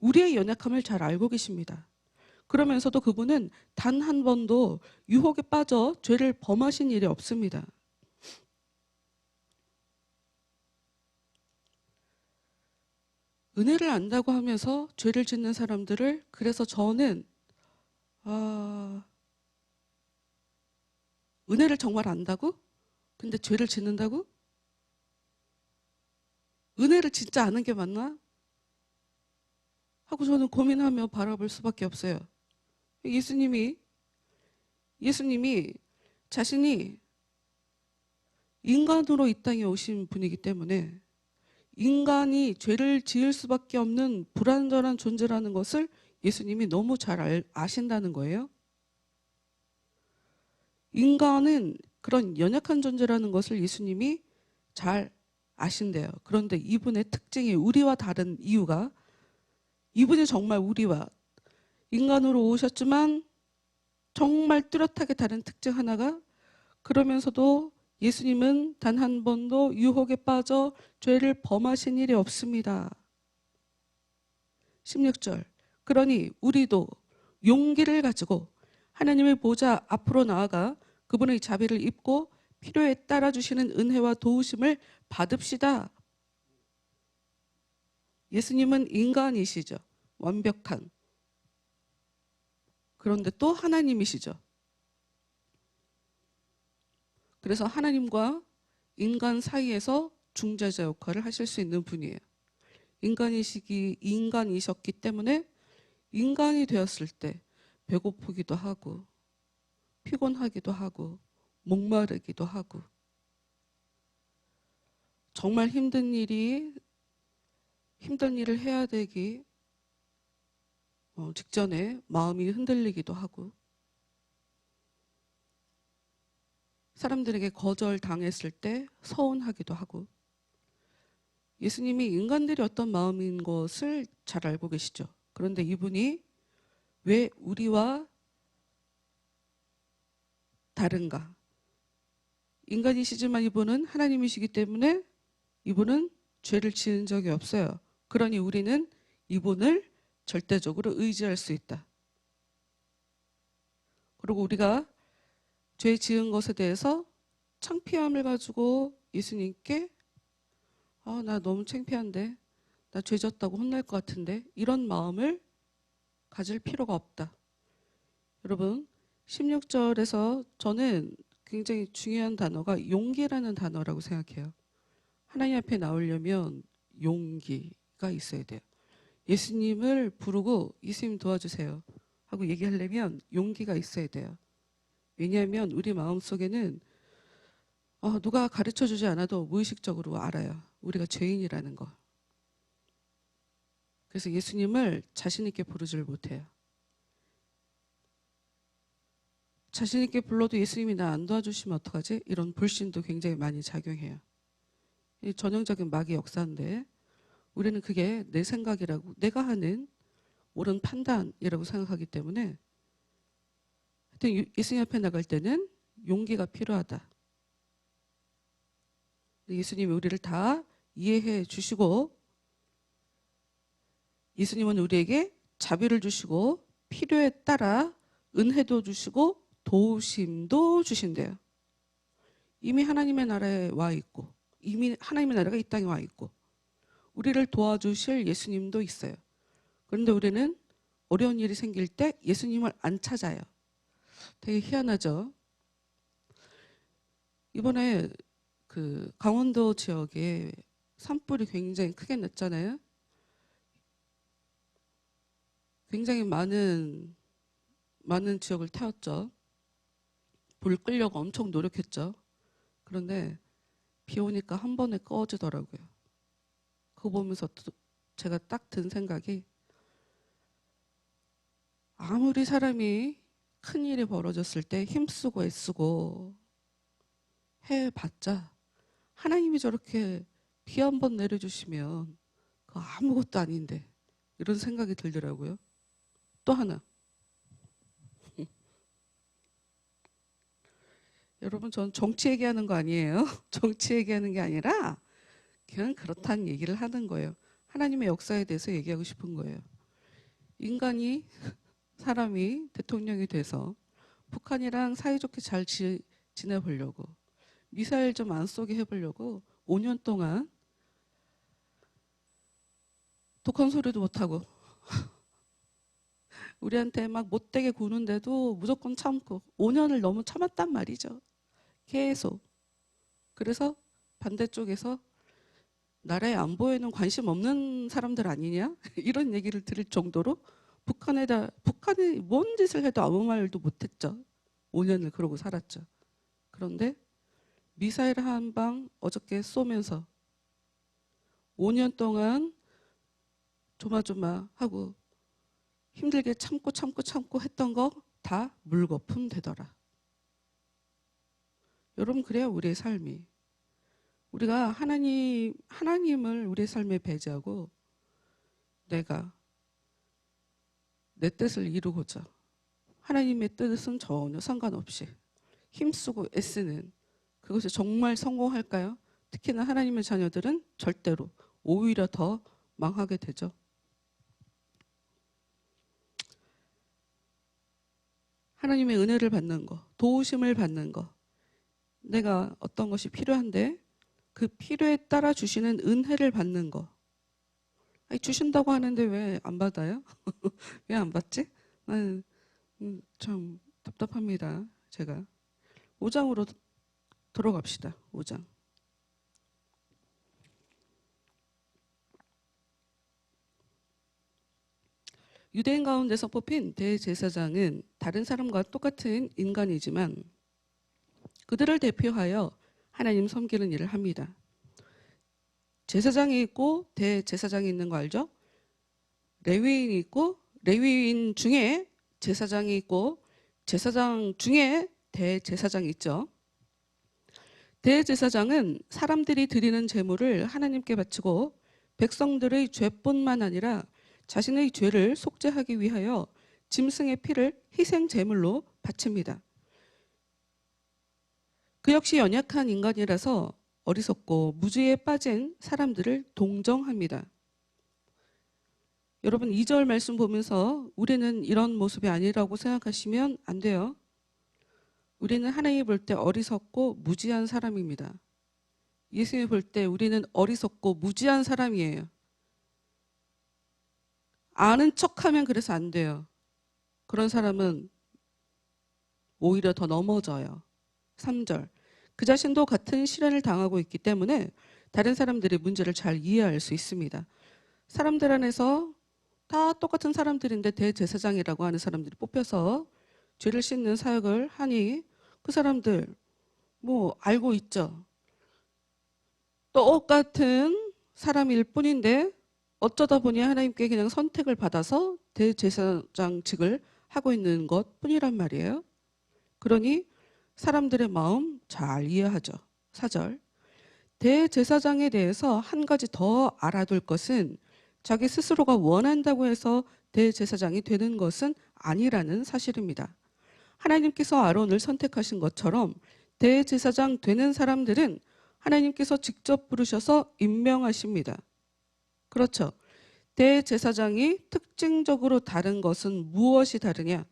우리의 연약함을 잘 알고 계십니다. 그러면서도 그분은 단 한 번도 유혹에 빠져 죄를 범하신 일이 없습니다. 은혜를 안다고 하면서 죄를 짓는 사람들을, 그래서 저는 은혜를 정말 안다고? 근데 죄를 짓는다고? 은혜를 진짜 아는 게 맞나? 하고 저는 고민하며 바라볼 수밖에 없어요. 예수님이 자신이 인간으로 이 땅에 오신 분이기 때문에 인간이 죄를 지을 수밖에 없는 불완전한 존재라는 것을 예수님이 너무 잘 아신다는 거예요. 인간은 그런 연약한 존재라는 것을 예수님이 잘 아신대요. 그런데 이분의 특징이 우리와 다른 이유가, 이분이 정말 우리와 인간으로 오셨지만 정말 뚜렷하게 다른 특징 하나가, 그러면서도 예수님은 단 한 번도 유혹에 빠져 죄를 범하신 일이 없습니다. 16절 그러니 우리도 용기를 가지고 하나님의 보좌 앞으로 나아가 그분의 자비를 입고 필요에 따라 주시는 은혜와 도우심을 받읍시다. 예수님은 인간이시죠. 완벽한. 그런데 또 하나님이시죠. 그래서 하나님과 인간 사이에서 중재자 역할을 하실 수 있는 분이에요. 인간이셨기 때문에 인간이 되었을 때 배고프기도 하고 피곤하기도 하고 목마르기도 하고 정말 힘든 일을 해야 되기 직전에 마음이 흔들리기도 하고 사람들에게 거절당했을 때 서운하기도 하고 예수님이 인간들이 어떤 마음인 것을 잘 알고 계시죠. 그런데 이분이 왜 우리와 다른가? 인간이시지만 이분은 하나님이시기 때문에 이분은 죄를 지은 적이 없어요. 그러니 우리는 이분을 절대적으로 의지할 수 있다. 그리고 우리가 죄 지은 것에 대해서 창피함을 가지고 예수님께 나 너무 창피한데, 나 죄 졌다고 혼날 것 같은데, 이런 마음을 가질 필요가 없다. 여러분, 16절에서 저는 굉장히 중요한 단어가 용기라는 단어라고 생각해요. 하나님 앞에 나오려면 용기가 있어야 돼요. 예수님을 부르고 예수님 도와주세요 하고 얘기하려면 용기가 있어야 돼요. 왜냐하면 우리 마음속에는 누가 가르쳐주지 않아도 무의식적으로 알아요. 우리가 죄인이라는 거. 그래서 예수님을 자신 있게 부르지를 못해요. 자신 있게 불러도 예수님이 나 안 도와주시면 어떡하지? 이런 불신도 굉장히 많이 작용해요. 이 전형적인 마귀의 역사인데 우리는 그게 내 생각이라고, 내가 하는 옳은 판단이라고 생각하기 때문에 하여튼 예수님 앞에 나갈 때는 용기가 필요하다. 예수님이 우리를 다 이해해 주시고 예수님은 우리에게 자비를 주시고 필요에 따라 은혜도 주시고 도우심도 주신대요. 이미 하나님의 나라에 와 있고 이미 하나님의 나라가 이 땅에 와 있고 우리를 도와주실 예수님도 있어요. 그런데 우리는 어려운 일이 생길 때 예수님을 안 찾아요. 되게 희한하죠. 이번에 그 강원도 지역에 산불이 굉장히 크게 났잖아요. 굉장히 많은 지역을 태웠죠. 불 끄려고 엄청 노력했죠. 그런데 비 오니까 한 번에 꺼지더라고요. 그거 보면서 제가 딱 든 생각이, 아무리 사람이 큰 일이 벌어졌을 때 힘쓰고 애쓰고 해봤자 하나님이 저렇게 비 한 번 내려주시면 그거 아무것도 아닌데, 이런 생각이 들더라고요. 또 하나, 여러분, 전 정치 얘기하는 거 아니에요. 정치 얘기하는 게 아니라 그냥 그렇다는 얘기를 하는 거예요. 하나님의 역사에 대해서 얘기하고 싶은 거예요. 인간이, 사람이 대통령이 돼서 북한이랑 사이좋게 잘 지내보려고, 미사일 좀 안 쏘게 해보려고 5년 동안 독한 소리도 못하고 우리한테 막 못되게 구는데도 무조건 참고 5년을 너무 참았단 말이죠. 계속. 그래서 반대쪽에서 나라의 안보에는 관심 없는 사람들 아니냐? 이런 얘기를 들을 정도로 북한이 뭔 짓을 해도 아무 말도 못했죠. 5년을 그러고 살았죠. 그런데 미사일 한 방 어저께 쏘면서 5년 동안 조마조마하고 힘들게 참고 했던 거 다 물거품 되더라. 여러분, 그래요 우리의 삶이. 우리가 하나님을 우리의 삶에 배제하고 내가 내 뜻을 이루고자, 하나님의 뜻은 전혀 상관없이 힘쓰고 애쓰는 그것이 정말 성공할까요? 특히나 하나님의 자녀들은 절대로 오히려 더 망하게 되죠. 하나님의 은혜를 받는 거, 도우심을 받는 거, 내가 어떤 것이 필요한데 그 필요에 따라 주시는 은혜를 받는 거. 아니, 주신다고 하는데 왜 안 받아요? 왜 안 받지? 나는 참 답답합니다. 제가 5장으로 들어갑시다. 5장. 유대인 가운데서 뽑힌 대제사장은 다른 사람과 똑같은 인간이지만 그들을 대표하여 하나님 섬기는 일을 합니다. 제사장이 있고 대제사장이 있는 거 알죠? 레위인이 있고 레위인 중에 제사장이 있고 제사장 중에 대제사장이 있죠. 대제사장은 사람들이 드리는 제물을 하나님께 바치고 백성들의 죄뿐만 아니라 자신의 죄를 속죄하기 위하여 짐승의 피를 희생 제물로 바칩니다. 그 역시 연약한 인간이라서 어리석고 무지에 빠진 사람들을 동정합니다. 여러분 2절 말씀 보면서 우리는 이런 모습이 아니라고 생각하시면 안 돼요. 우리는 하나님이 볼 때 어리석고 무지한 사람입니다. 예수님이 볼 때 우리는 어리석고 무지한 사람이에요. 아는 척하면 그래서 안 돼요. 그런 사람은 오히려 더 넘어져요. 3절. 그 자신도 같은 시련을 당하고 있기 때문에 다른 사람들의 문제를 잘 이해할 수 있습니다. 사람들 안에서 다 똑같은 사람들인데 대제사장이라고 하는 사람들이 뽑혀서 죄를 씻는 사역을 하니 그 사람들 뭐 알고 있죠. 똑같은 사람일 뿐인데 어쩌다 보니 하나님께 그냥 선택을 받아서 대제사장직을 하고 있는 것 뿐이란 말이에요. 그러니 사람들의 마음 잘 이해하죠. 4절. 대제사장에 대해서 한 가지 더 알아둘 것은 자기 스스로가 원한다고 해서 대제사장이 되는 것은 아니라는 사실입니다. 하나님께서 아론을 선택하신 것처럼 대제사장 되는 사람들은 하나님께서 직접 부르셔서 임명하십니다. 그렇죠. 대제사장이 특징적으로 다른 것은 무엇이 다르냐?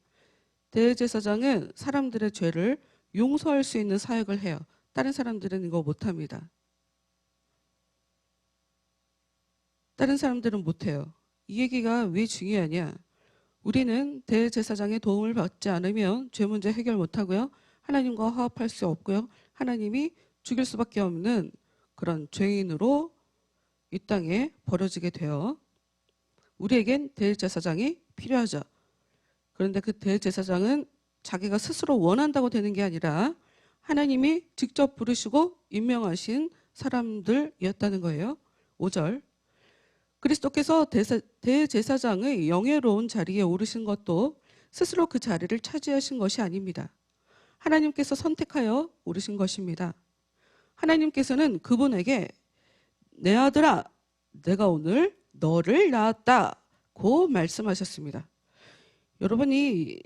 대제사장은 사람들의 죄를 용서할 수 있는 사역을 해요. 다른 사람들은 이거 못합니다. 다른 사람들은 못해요. 이 얘기가 왜 중요하냐? 우리는 대제사장의 도움을 받지 않으면 죄 문제 해결 못하고요. 하나님과 화합할 수 없고요. 하나님이 죽일 수밖에 없는 그런 죄인으로 이 땅에 버려지게 돼요. 우리에겐 대제사장이 필요하죠. 그런데 그 대제사장은 자기가 스스로 원한다고 되는 게 아니라 하나님이 직접 부르시고 임명하신 사람들이었다는 거예요. 5절. 그리스도께서 대제사장의 영예로운 자리에 오르신 것도 스스로 그 자리를 차지하신 것이 아닙니다. 하나님께서 선택하여 오르신 것입니다. 하나님께서는 그분에게 내 아들아, 내가 오늘 너를 낳았다고 말씀하셨습니다. 여러분이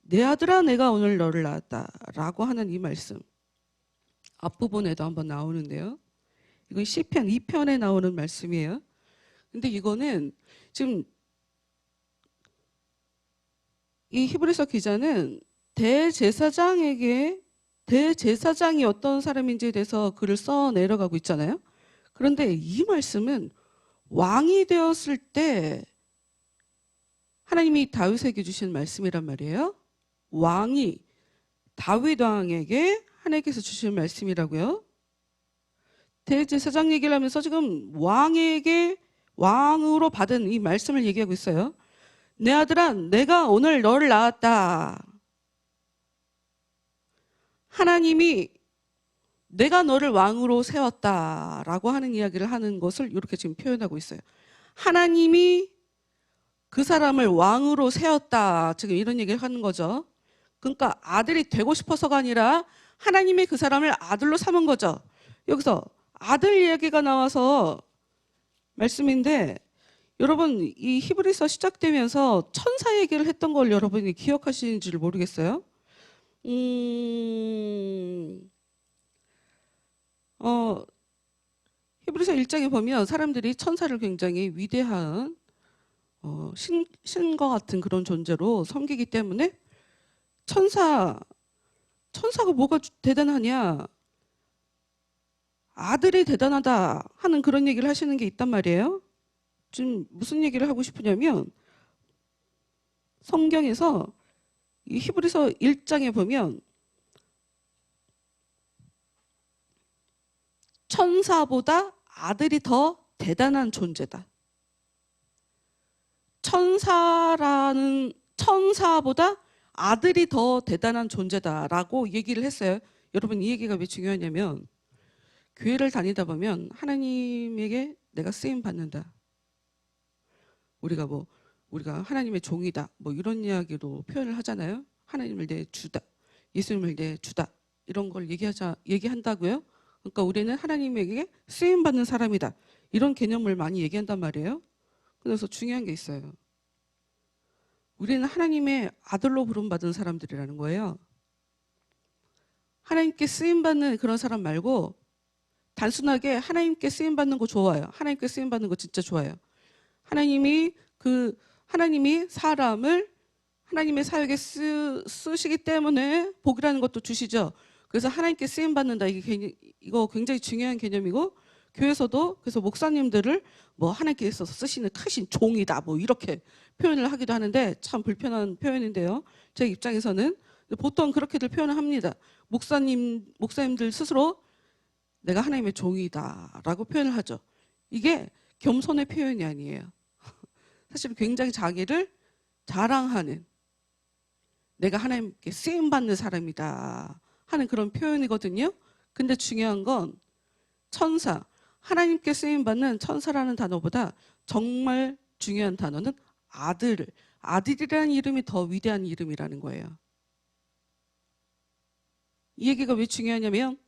내 아들아, 내가 오늘 너를 낳았다라고 하는 이 말씀 앞부분에도 한번 나오는데요. 이건 시편 2편에 나오는 말씀이에요. 근데 이거는 지금 이 히브리서 기자는 대제사장이 어떤 사람인지에 대해서 글을 써 내려가고 있잖아요. 그런데 이 말씀은 왕이 되었을 때 하나님이 다윗에게 주신 말씀이란 말이에요. 왕이 다윗 왕에게 하나님께서 주신 말씀이라고요. 대제사장 얘기를 하면서 지금 왕으로 받은 이 말씀을 얘기하고 있어요. 내 아들아, 내가 오늘 너를 낳았다. 하나님이 내가 너를 왕으로 세웠다라고 하는 이야기를 하는 것을 이렇게 지금 표현하고 있어요. 하나님이 그 사람을 왕으로 세웠다. 지금 이런 얘기를 하는 거죠. 그러니까 아들이 되고 싶어서가 아니라 하나님이 그 사람을 아들로 삼은 거죠. 여기서 아들 이야기가 나와서 말씀인데 여러분 이 히브리서 시작되면서 천사 얘기를 했던 걸 여러분이 기억하시는지를 모르겠어요. 히브리서 1장에 보면 사람들이 천사를 굉장히 위대한 신과 같은 그런 존재로 섬기기 때문에 천사가 뭐가 대단하냐, 아들이 대단하다 하는 그런 얘기를 하시는 게 있단 말이에요. 지금 무슨 얘기를 하고 싶으냐면 성경에서 이 히브리서 1장에 보면 천사보다 아들이 더 대단한 존재다. 천사보다 아들이 더 대단한 존재다라고 얘기를 했어요. 여러분 이 얘기가 왜 중요하냐면 교회를 다니다 보면 하나님에게 내가 쓰임 받는다. 우리가 하나님의 종이다. 뭐 이런 이야기로 표현을 하잖아요. 하나님을 내 주다. 예수님을 내 주다. 이런 걸 얘기한다고요. 그러니까 우리는 하나님에게 쓰임 받는 사람이다. 이런 개념을 많이 얘기한단 말이에요. 그래서 중요한 게 있어요. 우리는 하나님의 아들로 부름받은 사람들이라는 거예요. 하나님께 쓰임받는 그런 사람 말고 단순하게 하나님께 쓰임받는 거 좋아요. 하나님께 쓰임받는 거 진짜 좋아요. 하나님이 사람을 하나님의 사역에 쓰시기 때문에 복이라는 것도 주시죠. 그래서 하나님께 쓰임 받는다, 이거 굉장히 중요한 개념이고, 교회에서도 그래서 목사님들을 뭐 하나님께 있어서 쓰시는 크신 종이다 뭐 이렇게 표현을 하기도 하는데 참 불편한 표현인데요. 제 입장에서는 보통 그렇게들 표현을 합니다. 목사님들 스스로 내가 하나님의 종이다라고 표현을 하죠. 이게 겸손의 표현이 아니에요. 사실 굉장히 자기를 자랑하는, 내가 하나님께 쓰임받는 사람이다 하는 그런 표현이거든요. 근데 중요한 건 천사, 하나님께 쓰임받는 천사라는 단어보다 정말 중요한 단어는 아들이라는 이름이 더 위대한 이름이라는 거예요. 이 얘기가 왜 중요하냐면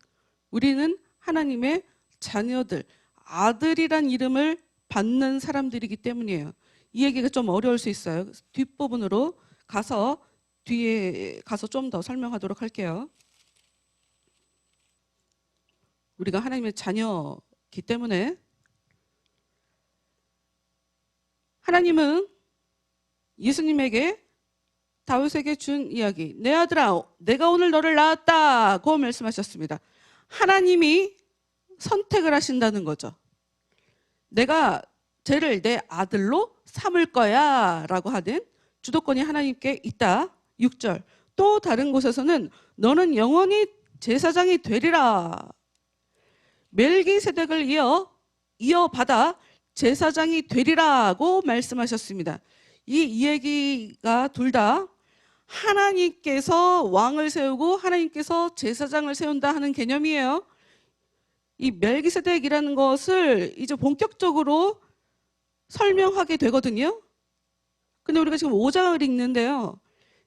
우리는 하나님의 자녀들, 아들이란 이름을 받는 사람들이기 때문이에요. 이 얘기가 좀 어려울 수 있어요. 뒷부분으로 뒤에 가서 좀 더 설명하도록 할게요. 우리가 하나님의 자녀이기 때문에 하나님은 예수님에게 다윗에게 준 이야기, 내 아들아 내가 오늘 너를 낳았다고 말씀하셨습니다. 하나님이 선택을 하신다는 거죠. 내가 쟤를 내 아들로 삼을 거야 라고 하는 주도권이 하나님께 있다. 6절, 또 다른 곳에서는 너는 영원히 제사장이 되리라. 멜기세덱을 이어받아 제사장이 되리라고 말씀하셨습니다. 이 얘기가 둘 다 하나님께서 왕을 세우고 하나님께서 제사장을 세운다 하는 개념이에요. 이 멜기세덱이라는 것을 이제 본격적으로 설명하게 되거든요. 근데 우리가 지금 5장을 읽는데요.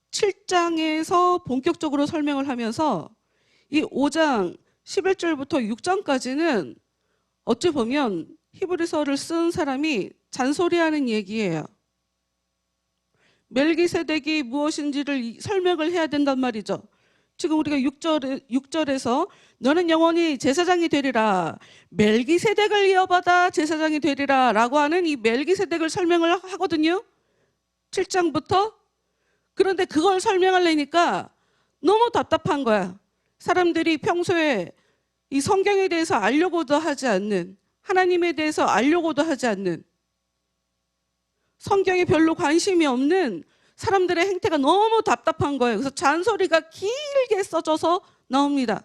7장에서 본격적으로 설명을 하면서 이 5장 11절부터 6장까지는 어찌 보면 히브리서를 쓴 사람이 잔소리하는 얘기예요. 멜기세덱이 무엇인지를 설명을 해야 된단 말이죠. 지금 우리가 6절에서 너는 영원히 제사장이 되리라, 멜기세덱을 이어받아 제사장이 되리라 라고 하는 이 멜기세덱을 설명을 하거든요. 7장부터. 그런데 그걸 설명하려니까 너무 답답한 거야. 사람들이 평소에 이 성경에 대해서 알려고도 하지 않는, 하나님에 대해서 알려고도 하지 않는, 성경에 별로 관심이 없는 사람들의 행태가 너무 답답한 거예요. 그래서 잔소리가 길게 써져서 나옵니다.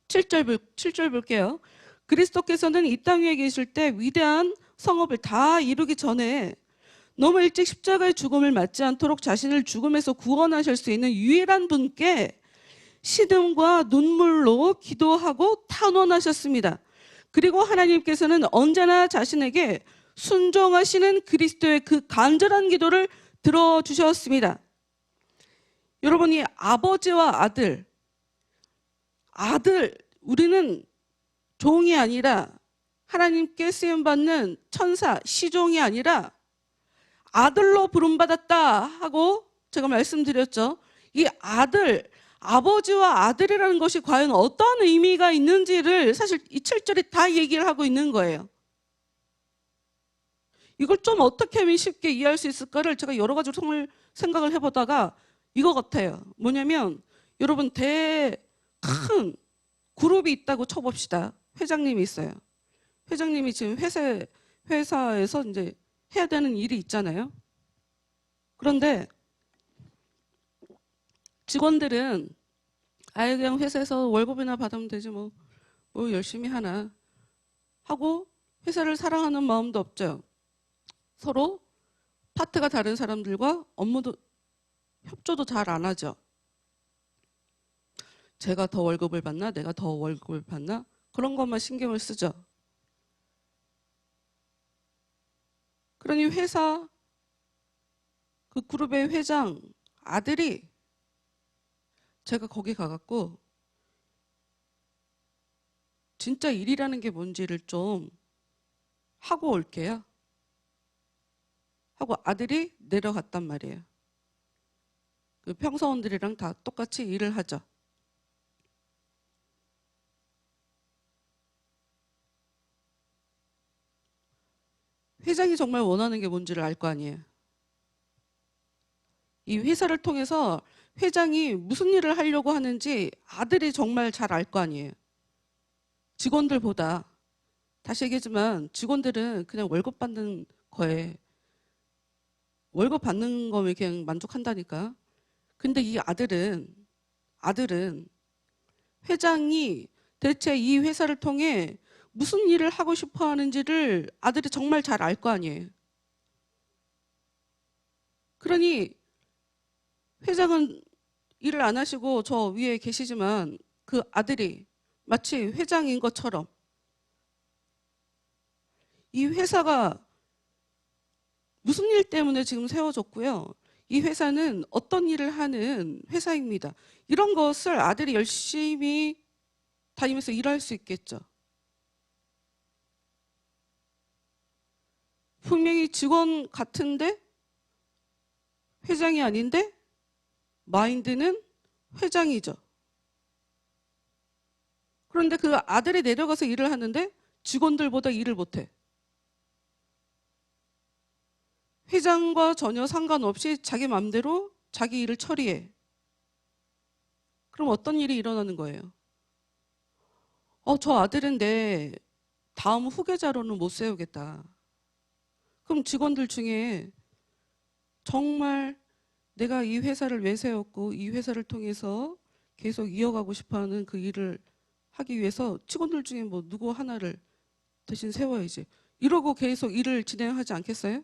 7절 볼게요. 그리스도께서는 이 땅 위에 계실 때 위대한 성업을 다 이루기 전에 너무 일찍 십자가의 죽음을 맞지 않도록 자신을 죽음에서 구원하실 수 있는 유일한 분께 시름과 눈물로 기도하고 탄원하셨습니다. 그리고 하나님께서는 언제나 자신에게 순종하시는 그리스도의 그 간절한 기도를 들어주셨습니다. 여러분이 아버지와 아들, 우리는 종이 아니라 하나님께 쓰임받는 천사, 시종이 아니라 아들로 부름받았다 하고 제가 말씀드렸죠. 이 아버지와 아들이라는 것이 과연 어떤 의미가 있는지를 사실 이 7절에 다 얘기를 하고 있는 거예요. 이걸 좀 어떻게 하면 쉽게 이해할 수 있을까를 제가 여러 가지로 생각을 해보다가 이거 같아요. 뭐냐면 여러분 큰 그룹이 있다고 쳐봅시다. 회장님이 있어요. 회장님이 지금 회사에서 이제 해야 되는 일이 있잖아요. 그런데 직원들은 아예 그냥 회사에서 월급이나 받으면 되지 뭐 열심히 하나 하고 회사를 사랑하는 마음도 없죠. 서로 파트가 다른 사람들과 업무도 협조도 잘 안 하죠. 제가 더 월급을 받나 내가 더 월급을 받나 그런 것만 신경을 쓰죠. 그러니 회사 그 그룹의 회장 아들이 제가 거기 가갖고 진짜 일이라는 게 뭔지를 좀 하고 올게요. 하고 아들이 내려갔단 말이에요. 그 평사원들이랑 다 똑같이 일을 하죠. 회장이 정말 원하는 게 뭔지를 알 거 아니에요. 이 회사를 통해서 회장이 무슨 일을 하려고 하는지 아들이 정말 잘 알 거 아니에요. 직원들보다. 다시 얘기하지만 직원들은 그냥 월급 받는 거에 월급 받는 거면 그냥 만족한다니까. 근데 이 아들은 회장이 대체 이 회사를 통해 무슨 일을 하고 싶어 하는지를 아들이 정말 잘 알 거 아니에요. 그러니 회장은 일을 안 하시고 저 위에 계시지만 그 아들이 마치 회장인 것처럼 이 회사가 무슨 일 때문에 지금 세워졌고요. 이 회사는 어떤 일을 하는 회사입니다. 이런 것을 아들이 열심히 다니면서 일할 수 있겠죠. 분명히 직원 같은데 회장이 아닌데 마인드는 회장이죠. 그런데 그 아들이 내려가서 일을 하는데 직원들보다 일을 못해. 회장과 전혀 상관없이 자기 마음대로 자기 일을 처리해. 그럼 어떤 일이 일어나는 거예요? 저 아들은 내 다음 후계자로는 못 세우겠다. 그럼 직원들 중에 정말 내가 이 회사를 왜 세웠고 이 회사를 통해서 계속 이어가고 싶어하는 그 일을 하기 위해서 직원들 중에 뭐 누구 하나를 대신 세워야지. 이러고 계속 일을 진행하지 않겠어요?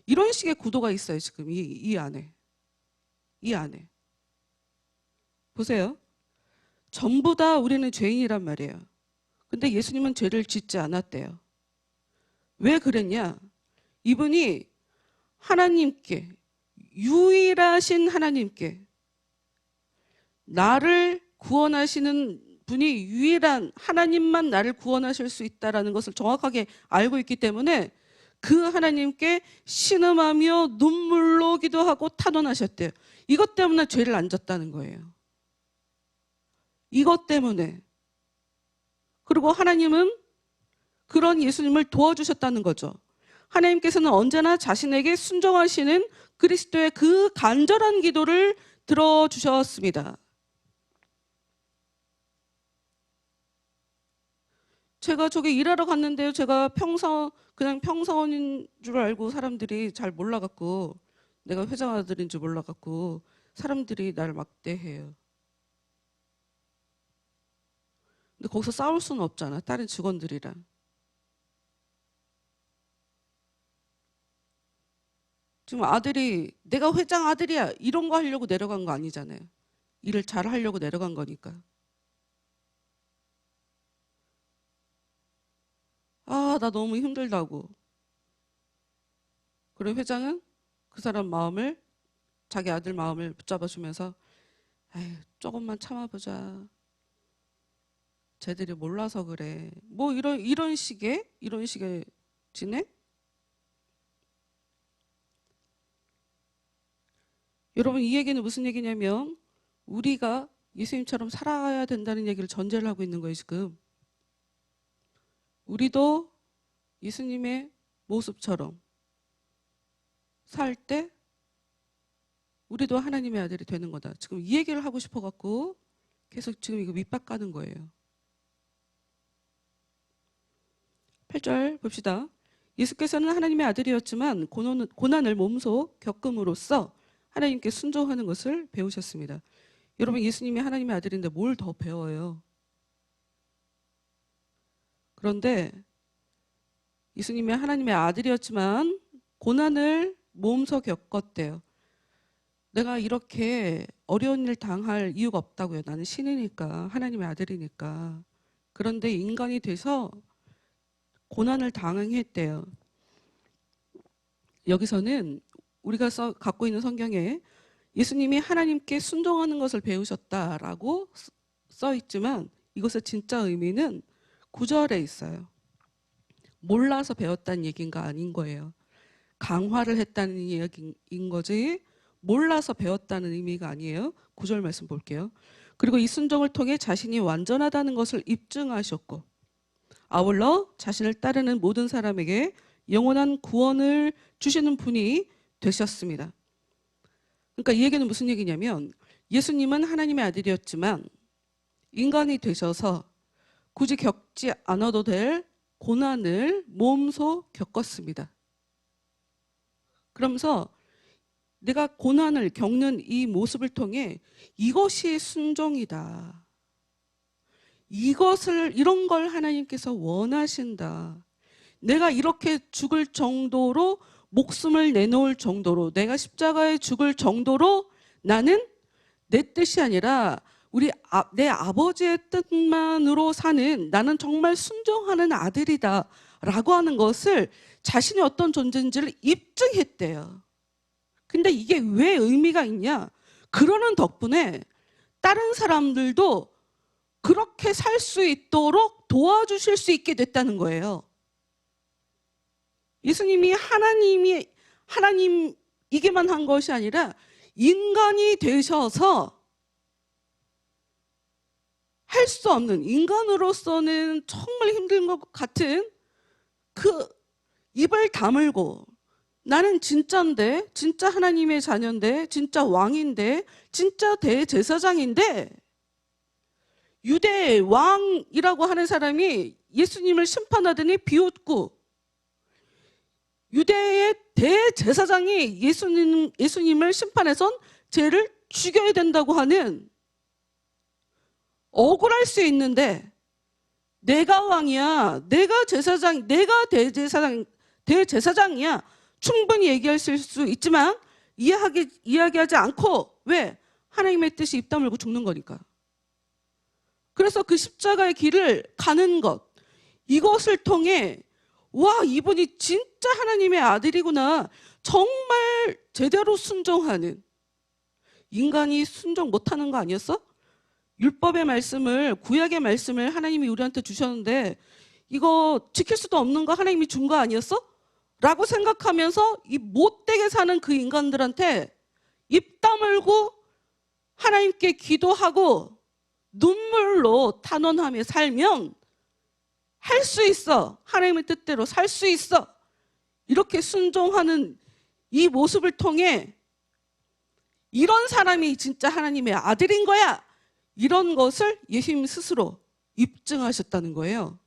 이런 식의 구도가 있어요. 지금 이 안에. 이 안에. 보세요. 전부 다 우리는 죄인이란 말이에요. 근데 예수님은 죄를 짓지 않았대요. 왜 그랬냐? 이분이 하나님께, 유일하신 하나님께 나를 구원하시는 분이 유일한 하나님만 나를 구원하실 수 있다는 것을 정확하게 알고 있기 때문에 그 하나님께 신음하며 눈물로 기도하고 탄원하셨대요. 이것 때문에 죄를 안 졌다는 거예요. 이것 때문에. 그리고 하나님은 그런 예수님을 도와주셨다는 거죠. 하나님께서는 언제나 자신에게 순종하시는 그리스도의 그 간절한 기도를 들어주셨습니다. 제가 저기 일하러 갔는데요. 제가 그냥 평사원인 줄 알고 사람들이 잘 몰라갖고 내가 회장 아들인 줄 몰라갖고 사람들이 나를 막대해요. 근데 거기서 싸울 수는 없잖아. 다른 직원들이랑. 지금 아들이 내가 회장 아들이야 이런 거 하려고 내려간 거 아니잖아요. 일을 잘 하려고 내려간 거니까. 나 너무 힘들다고. 그리고 회장은 그 사람 마음을, 자기 아들 마음을 붙잡아주면서 에휴, 조금만 참아보자. 쟤들이 몰라서 그래. 뭐 이런 식의 진행? 여러분, 이 얘기는 무슨 얘기냐면 우리가 예수님처럼 살아야 된다는 얘기를 전제를 하고 있는 거예요, 지금. 우리도 예수님의 모습처럼 살 때 우리도 하나님의 아들이 되는 거다. 지금 이 얘기를 하고 싶어갖고 계속 지금 이거 밑밥 가는 거예요. 8절 봅시다. 예수께서는 하나님의 아들이었지만 고난을 몸소 겪음으로써 하나님께 순종하는 것을 배우셨습니다. 여러분, 예수님이 하나님의 아들인데 뭘 더 배워요? 그런데 예수님이 하나님의 아들이었지만 고난을 몸소 겪었대요. 내가 이렇게 어려운 일 당할 이유가 없다고요. 나는 신이니까, 하나님의 아들이니까. 그런데 인간이 돼서 고난을 당했대요. 여기서는 우리가 갖고 있는 성경에 예수님이 하나님께 순종하는 것을 배우셨다라고 써 있지만 이것의 진짜 의미는 9절에 있어요. 몰라서 배웠다는 얘기인가 아닌 거예요. 강화를 했다는 이야기인 거지 몰라서 배웠다는 의미가 아니에요. 9절 말씀 볼게요. 그리고 이 순종을 통해 자신이 완전하다는 것을 입증하셨고 아울러 자신을 따르는 모든 사람에게 영원한 구원을 주시는 분이 되셨습니다. 그러니까 이 얘기는 무슨 얘기냐면 예수님은 하나님의 아들이었지만 인간이 되셔서 굳이 겪지 않아도 될 고난을 몸소 겪었습니다. 그러면서 내가 고난을 겪는 이 모습을 통해 이것이 순종이다. 이런 걸 하나님께서 원하신다. 내가 이렇게 죽을 정도로 목숨을 내놓을 정도로 내가 십자가에 죽을 정도로 나는 내 뜻이 아니라 내 아버지의 뜻만으로 사는 나는 정말 순종하는 아들이다 라고 하는 것을 자신이 어떤 존재인지를 입증했대요. 근데 이게 왜 의미가 있냐? 그러는 덕분에 다른 사람들도 그렇게 살 수 있도록 도와주실 수 있게 됐다는 거예요. 예수님이 하나님이기만 한 것이 아니라 인간이 되셔서 할 수 없는 인간으로서는 정말 힘든 것 같은 그 입을 다물고 나는 진짜인데 진짜 하나님의 자녀인데 진짜 왕인데 진짜 대제사장인데 유대 왕이라고 하는 사람이 예수님을 심판하더니 비웃고 유대의 대제사장이 예수님을 심판해선 쟤를 죽여야 된다고 하는 억울할 수 있는데 내가 왕이야, 내가 제사장, 내가 대제사장이야 충분히 얘기하실 수 있지만 이야기하지 않고 왜? 하나님의 뜻이 입 다물고 죽는 거니까. 그래서 그 십자가의 길을 가는 것 이것을 통해 와 이분이 진짜 하나님의 아들이구나 정말 제대로 순종하는 인간이 순종 못하는 거 아니었어? 율법의 말씀을 구약의 말씀을 하나님이 우리한테 주셨는데 이거 지킬 수도 없는 거 하나님이 준 거 아니었어? 라고 생각하면서 이 못되게 사는 그 인간들한테 입 다물고 하나님께 기도하고 눈물로 탄원하며 살면 할 수 있어. 하나님의 뜻대로 살 수 있어. 이렇게 순종하는 이 모습을 통해 이런 사람이 진짜 하나님의 아들인 거야. 이런 것을 예수님 스스로 입증하셨다는 거예요.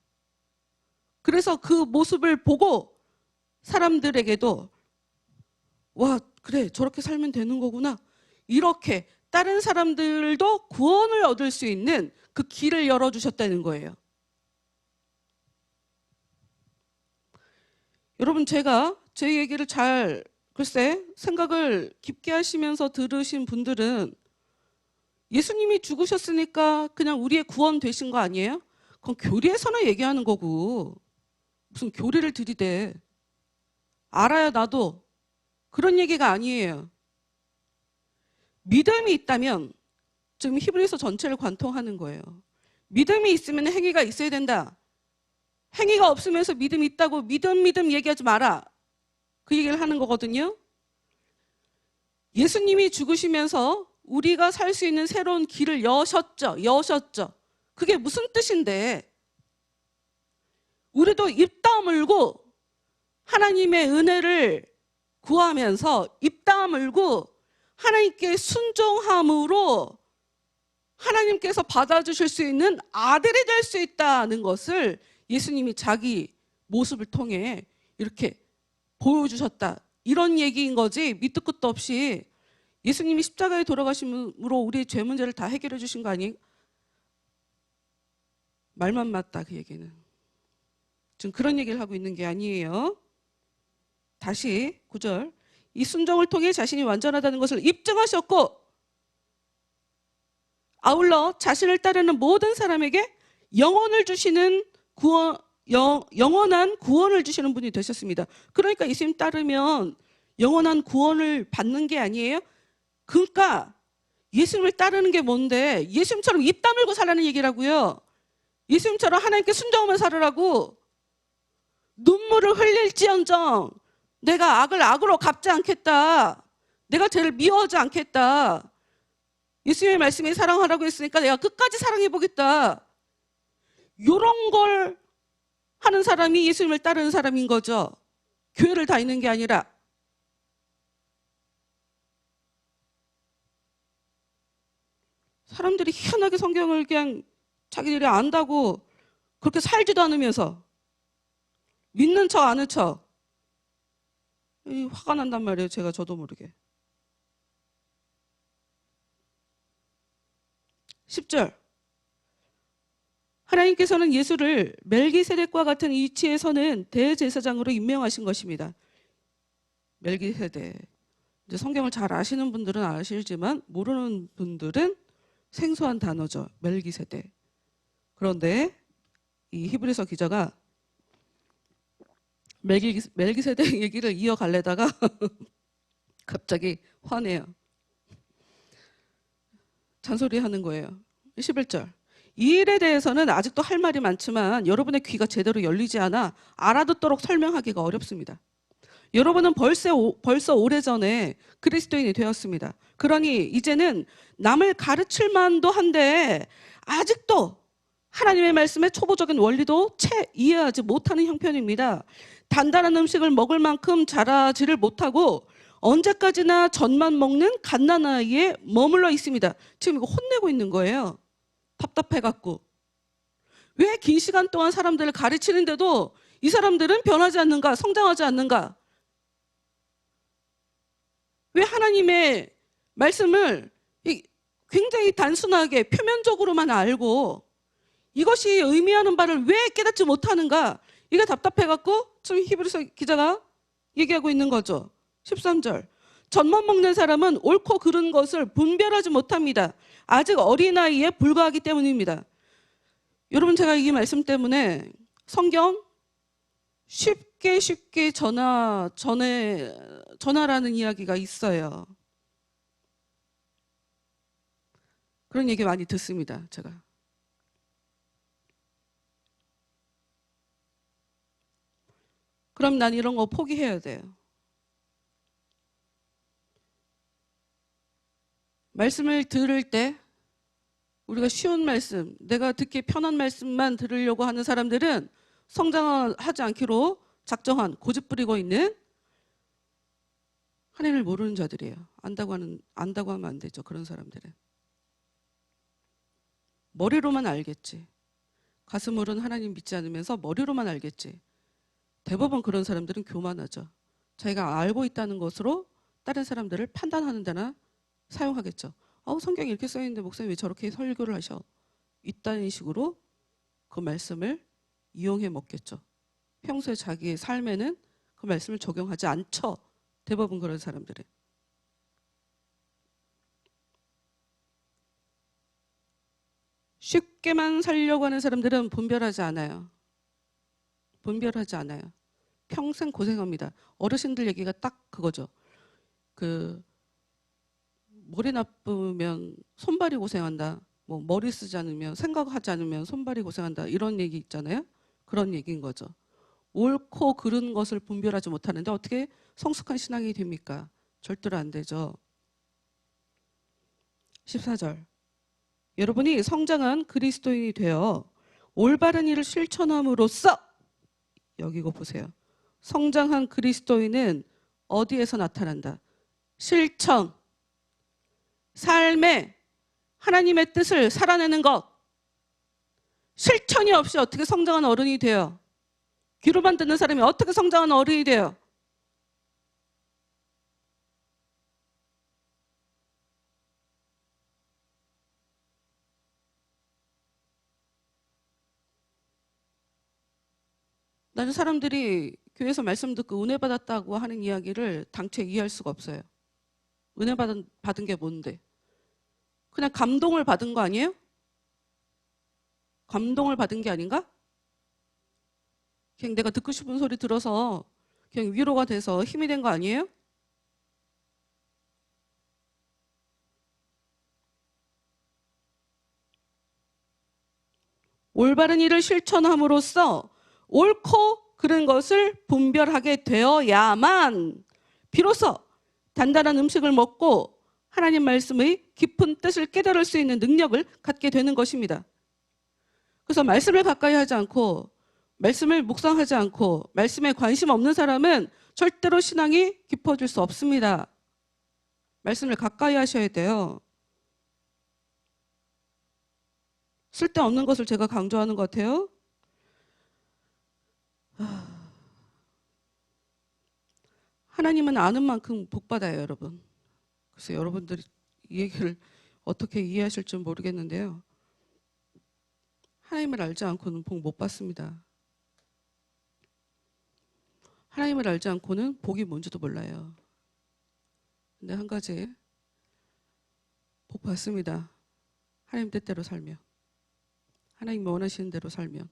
그래서 그 모습을 보고 사람들에게도 와 그래 저렇게 살면 되는 거구나. 이렇게 다른 사람들도 구원을 얻을 수 있는 그 길을 열어주셨다는 거예요. 여러분 제가 제 얘기를 글쎄 생각을 깊게 하시면서 들으신 분들은 예수님이 죽으셨으니까 그냥 우리의 구원 되신 거 아니에요? 그건 교리에서나 얘기하는 거고 무슨 교리를 들이대. 알아야 나도 그런 얘기가 아니에요. 믿음이 있다면 지금 히브리서 전체를 관통하는 거예요. 믿음이 있으면 행위가 있어야 된다. 행위가 없으면서 믿음이 있다고 믿음 얘기하지 마라. 그 얘기를 하는 거거든요. 예수님이 죽으시면서 우리가 살 수 있는 새로운 길을 여셨죠. 그게 무슨 뜻인데 우리도 입 다물고 하나님의 은혜를 구하면서 입 다물고 하나님께 순종함으로 하나님께서 받아주실 수 있는 아들이 될 수 있다는 것을 예수님이 자기 모습을 통해 이렇게 보여주셨다. 이런 얘기인 거지 밑도 끝도 없이 예수님이 십자가에 돌아가심으로 우리의 죄 문제를 다 해결해 주신 거 아니에요? 말만 맞다 그 얘기는. 지금 그런 얘기를 하고 있는 게 아니에요. 다시 9절 이 순종을 통해 자신이 완전하다는 것을 입증하셨고 아울러 자신을 따르는 모든 사람에게 영원한 구원을 주시는 분이 되셨습니다. 그러니까 예수님 따르면 영원한 구원을 받는 게 아니에요? 그러니까 예수님을 따르는 게 뭔데 예수님처럼 입 다물고 살라는 얘기라고요. 예수님처럼 하나님께 순종하며 살으라고. 눈물을 흘릴지언정 내가 악을 악으로 갚지 않겠다. 내가 죄를 미워하지 않겠다. 예수님의 말씀이 사랑하라고 했으니까 내가 끝까지 사랑해보겠다. 이런 걸 하는 사람이 예수님을 따르는 사람인 거죠. 교회를 다니는 게 아니라. 사람들이 희한하게 성경을 그냥 자기들이 안다고 그렇게 살지도 않으면서 믿는 척 아는 척. 화가 난단 말이에요. 제가 저도 모르게. 10절. 하나님께서는 예수를 멜기세덱과 같은 위치에 서는 대제사장으로 임명하신 것입니다. 멜기세덱. 이제 성경을 잘 아시는 분들은 아시지만 모르는 분들은 생소한 단어죠. 멜기세덱. 그런데 이 히브리서 기자가 멜기세덱 얘기를 이어갈래다가 갑자기 화내요. 잔소리하는 거예요. 11절. 이 일에 대해서는 아직도 할 말이 많지만 여러분의 귀가 제대로 열리지 않아 알아듣도록 설명하기가 어렵습니다. 여러분은 벌써 오래전에 그리스도인이 되었습니다. 그러니 이제는 남을 가르칠 만도 한데 아직도 하나님의 말씀의 초보적인 원리도 채 이해하지 못하는 형편입니다. 단단한 음식을 먹을 만큼 자라지를 못하고 언제까지나 젖만 먹는 갓난아이에 머물러 있습니다. 지금 이거 혼내고 있는 거예요. 답답해갖고. 왜 긴 시간 동안 사람들을 가르치는데도 이 사람들은 변하지 않는가? 성장하지 않는가? 왜 하나님의 말씀을 굉장히 단순하게 표면적으로만 알고 이것이 의미하는 바를 왜 깨닫지 못하는가? 이게 답답해갖고 지금 히브리서 기자가 얘기하고 있는 거죠. 13절. 젖만 먹는 사람은 옳고 그른 것을 분별하지 못합니다. 아직 어린아이에 불과하기 때문입니다. 여러분, 제가 이 말씀 때문에 성경 쉽게 전하라는 이야기가 있어요. 그런 얘기 많이 듣습니다, 제가. 그럼 난 이런 거 포기해야 돼요. 말씀을 들을 때 우리가 쉬운 말씀, 내가 듣기 편한 말씀만 들으려고 하는 사람들은 성장하지 않기로 작정한 고집 부리고 있는 하나님을 모르는 자들이에요. 안다고 하면 안 되죠. 그런 사람들은. 머리로만 알겠지. 가슴으로는 하나님 믿지 않으면서 머리로만 알겠지. 대부분 그런 사람들은 교만하죠. 자기가 알고 있다는 것으로 다른 사람들을 판단하는 데나 사용하겠죠. 성경에 이렇게 써있는데 목사님 왜 저렇게 설교를 하셔? 이딴 식으로 그 말씀을 이용해 먹겠죠. 평소에 자기의 삶에는 그 말씀을 적용하지 않죠. 대부분 그런 사람들은. 쉽게만 살려고 하는 사람들은 분별하지 않아요. 분별하지 않아요. 평생 고생합니다. 어르신들 얘기가 딱 그거죠. 머리 나쁘면 손발이 고생한다. 뭐 머리 쓰지 않으면, 생각하지 않으면 손발이 고생한다. 이런 얘기 있잖아요. 그런 얘기인 거죠. 옳고 그른 것을 분별하지 못하는데 어떻게 성숙한 신앙이 됩니까? 절대로 안 되죠. 14절. 여러분이 성장한 그리스도인이 되어 올바른 일을 실천함으로써, 여기 이거 보세요. 성장한 그리스도인은 어디에서 나타난다? 실천. 삶에 하나님의 뜻을 살아내는 것. 실천이 없이 어떻게 성장한 어른이 돼요? 귀로만 듣는 사람이 어떻게 성장한 어른이 돼요? 나는 사람들이 교회에서 말씀 듣고 은혜 받았다고 하는 이야기를 당최 이해할 수가 없어요. 은혜 받은 게 뭔데? 그냥 감동을 받은 거 아니에요? 감동을 받은 게 아닌가? 그냥 내가 듣고 싶은 소리 들어서 그냥 위로가 돼서 힘이 된 거 아니에요? 올바른 일을 실천함으로써 옳고 그런 것을 분별하게 되어야만 비로소 단단한 음식을 먹고 하나님 말씀의 깊은 뜻을 깨달을 수 있는 능력을 갖게 되는 것입니다. 그래서 말씀을 가까이 하지 않고 말씀을 묵상하지 않고 말씀에 관심 없는 사람은 절대로 신앙이 깊어질 수 없습니다. 말씀을 가까이 하셔야 돼요. 쓸데없는 것을 제가 강조하는 것 같아요. 하나님은 아는 만큼 복받아요, 여러분. 그래서 여러분들이 이 얘기를 어떻게 이해하실지 모르겠는데요. 하나님을 알지 않고는 복 못 받습니다. 하나님을 알지 않고는 복이 뭔지도 몰라요. 근데 한 가지 복 받습니다. 하나님 뜻대로 살면, 하나님 원하시는 대로 살면.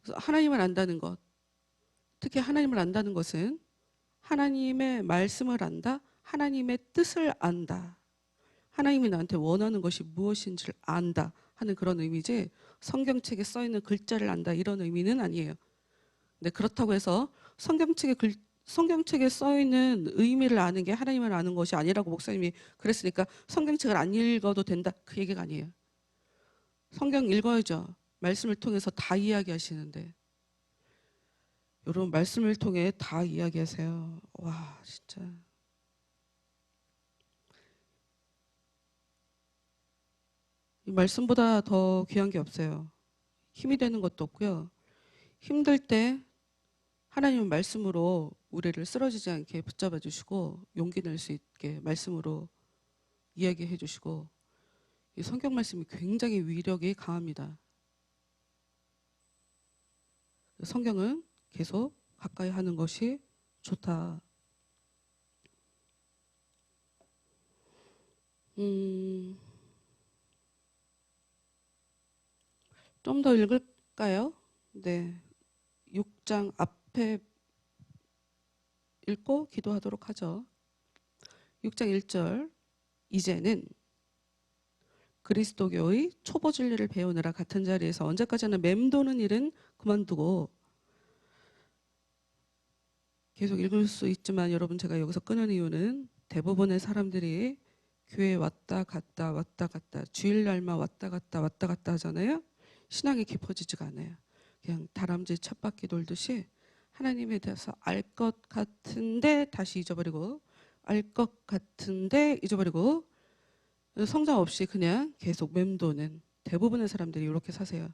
그래서 하나님을 안다는 것, 특히 하나님을 안다는 것은 하나님의 말씀을 안다, 하나님의 뜻을 안다, 하나님이 나한테 원하는 것이 무엇인지를 안다 하는 그런 의미지, 성경책에 써있는 글자를 안다 이런 의미는 아니에요. 근데 그렇다고 해서 성경책에 써있는 의미를 아는 게 하나님을 아는 것이 아니라고 목사님이 그랬으니까 성경책을 안 읽어도 된다 그 얘기가 아니에요. 성경 읽어야죠. 말씀을 통해서 다 이야기하시는데 여러분 말씀을 통해 다 이야기하세요. 와 진짜 이 말씀보다 더 귀한 게 없어요. 힘이 되는 것도 없고요. 힘들 때 하나님은 말씀으로 우리를 쓰러지지 않게 붙잡아 주시고 용기 낼 수 있게 말씀으로 이야기해 주시고, 이 성경 말씀이 굉장히 위력이 강합니다. 성경은 계속 가까이 하는 것이 좋다. 좀 더 읽을까요? 네. 6장 앞에 읽고 기도하도록 하죠. 6장 1절. 이제는 그리스도교의 초보 진리를 배우느라 같은 자리에서 언제까지나 맴도는 일은 그만두고, 계속 읽을 수 있지만 여러분 제가 여기서 끊은 이유는 대부분의 사람들이 교회 왔다 갔다 왔다 갔다 주일날만 왔다 갔다 하잖아요. 신앙이 깊어지지가 않아요. 그냥 다람쥐 쳇바퀴 돌듯이 하나님에 대해서 알 것 같은데 다시 잊어버리고, 알 것 같은데 잊어버리고, 성장 없이 그냥 계속 맴도는 대부분의 사람들이 이렇게 사세요.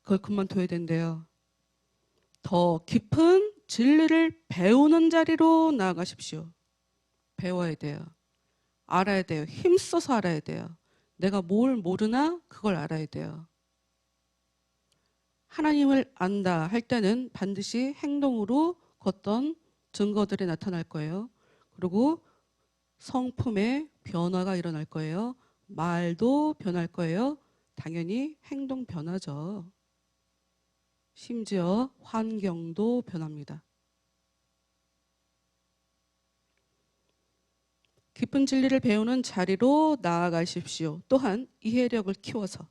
그걸 그만둬야 된대요. 더 깊은 진리를 배우는 자리로 나아가십시오. 배워야 돼요. 알아야 돼요. 힘써서 알아야 돼요. 내가 뭘 모르나 그걸 알아야 돼요. 하나님을 안다 할 때는 반드시 행동으로 걷던 증거들이 나타날 거예요. 그리고 성품의 변화가 일어날 거예요. 말도 변할 거예요. 당연히 행동 변화죠. 심지어 환경도 변합니다. 깊은 진리를 배우는 자리로 나아가십시오. 또한 이해력을 키워서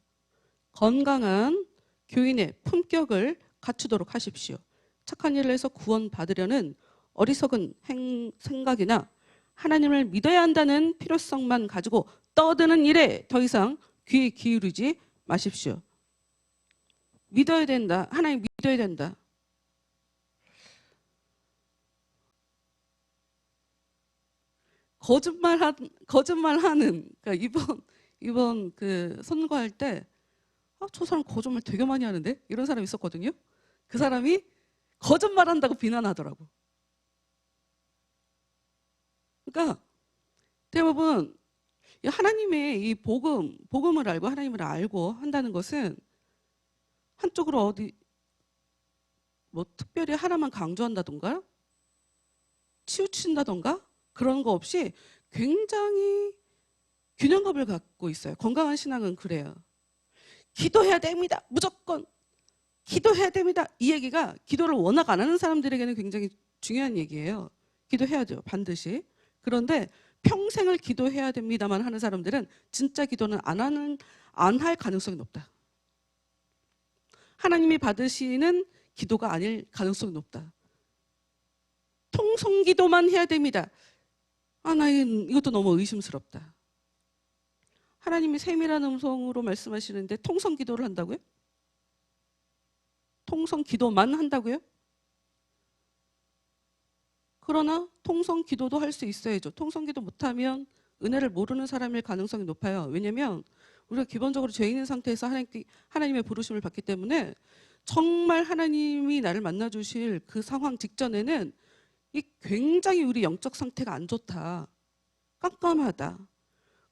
건강한 교인의 품격을 갖추도록 하십시오. 착한 일을 해서 구원받으려는 어리석은 생각이나 하나님을 믿어야 한다는 필요성만 가지고 떠드는 일에 더 이상 귀 기울이지 마십시오. 믿어야 된다. 하나님 믿어야 된다. 거짓말하는 그러니까 이번 그 선거할 때 저 사람 거짓말 되게 많이 하는데 이런 사람이 있었거든요. 그 사람이 거짓말한다고 비난하더라고. 그러니까 대부분 하나님의 이 복음을 알고 하나님을 알고 한다는 것은 한쪽으로 어디 뭐 특별히 하나만 강조한다던가 치우친다던가 그런 거 없이 굉장히 균형감을 갖고 있어요. 건강한 신앙은 그래요. 기도해야 됩니다. 무조건 기도해야 됩니다. 이 얘기가 기도를 워낙 안 하는 사람들에게는 굉장히 중요한 얘기예요. 기도해야죠. 반드시. 그런데 평생을 기도해야 됩니다만 하는 사람들은 진짜 기도는 안 할 가능성이 높다. 하나님이 받으시는 기도가 아닐 가능성이 높다. 통성기도만 해야 됩니다. 나 이것도 너무 의심스럽다. 하나님이 세밀한 음성으로 말씀하시는데 통성기도를 한다고요? 통성기도만 한다고요? 그러나 통성기도도 할 수 있어야죠. 통성기도 못하면 은혜를 모르는 사람일 가능성이 높아요. 왜냐하면 우리가 기본적으로 죄 있는 상태에서 하나님의 부르심을 받기 때문에 정말 하나님이 나를 만나주실 그 상황 직전에는 이 굉장히 우리 영적 상태가 안 좋다. 깜깜하다.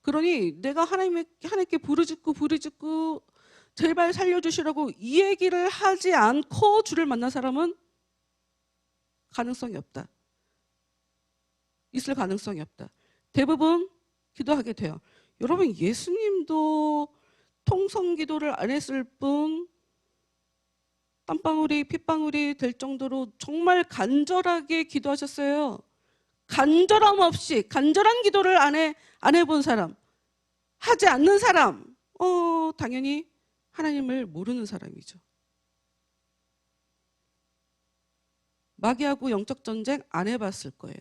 그러니 내가 하나님께 부르짖고 제발 살려주시라고 이 얘기를 하지 않고 주를 만난 사람은 가능성이 없다. 있을 가능성이 없다. 대부분 기도하게 돼요. 여러분, 예수님도 통성기도를 안 했을 뿐 땀방울이 핏방울이 될 정도로 정말 간절하게 기도하셨어요. 간절함 없이 간절한 기도를 안 해본 사람, 하지 않는 사람, 당연히 하나님을 모르는 사람이죠. 마귀하고 영적 전쟁 안 해봤을 거예요.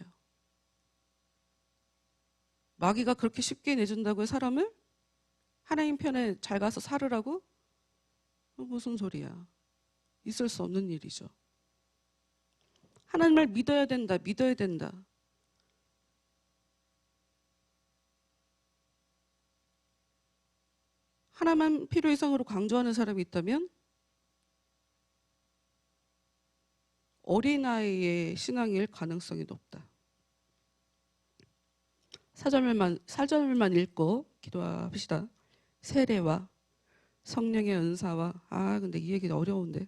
마귀가 그렇게 쉽게 내준다고요, 사람을? 하나님 편에 잘 가서 살으라고? 무슨 소리야. 있을 수 없는 일이죠. 하나님을 믿어야 된다. 믿어야 된다. 하나만 필요 이상으로 강조하는 사람이 있다면 어린아이의 신앙일 가능성이 높다. 사절만 읽고 기도합시다. 세례와 성령의 은사와 근데 이 얘기 어려운데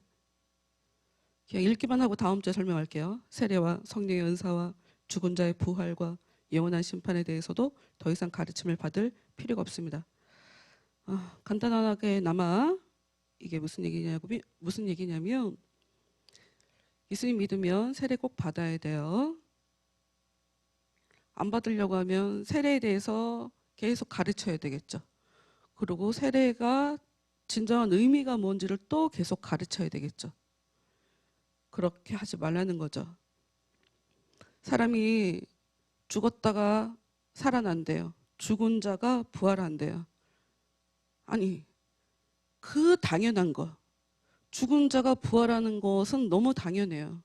그냥 읽기만 하고 다음 주에 설명할게요. 세례와 성령의 은사와 죽은 자의 부활과 영원한 심판에 대해서도 더 이상 가르침을 받을 필요가 없습니다. 간단하게나마 이게 무슨 얘기냐면 예수님 믿으면 세례 꼭 받아야 돼요. 안 받으려고 하면 세례에 대해서 계속 가르쳐야 되겠죠. 그리고 세례가 진정한 의미가 뭔지를 또 계속 가르쳐야 되겠죠. 그렇게 하지 말라는 거죠. 사람이 죽었다가 살아난대요. 죽은 자가 부활한대요. 아니, 그 당연한 거. 죽은 자가 부활하는 것은 너무 당연해요.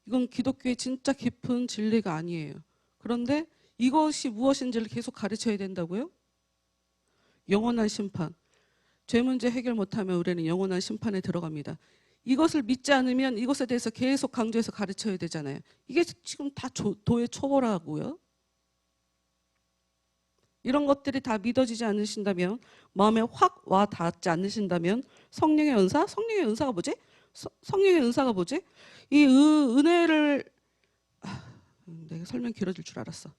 이건 기독교의 진짜 깊은 진리가 아니에요. 그런데 이것이 무엇인지를 계속 가르쳐야 된다고요? 영원한 심판. 죄 문제 해결 못하면 우리는 영원한 심판에 들어갑니다. 이것을 믿지 않으면 이것에 대해서 계속 강조해서 가르쳐야 되잖아요. 이게 지금 다 도의 초보라고요. 이런 것들이 다 믿어지지 않으신다면, 마음에 확 와 닿지 않으신다면 성령의 은사가 뭐지? 성령의 은사가 뭐지? 이 은혜를 내가 설명 길어질 줄 알았어.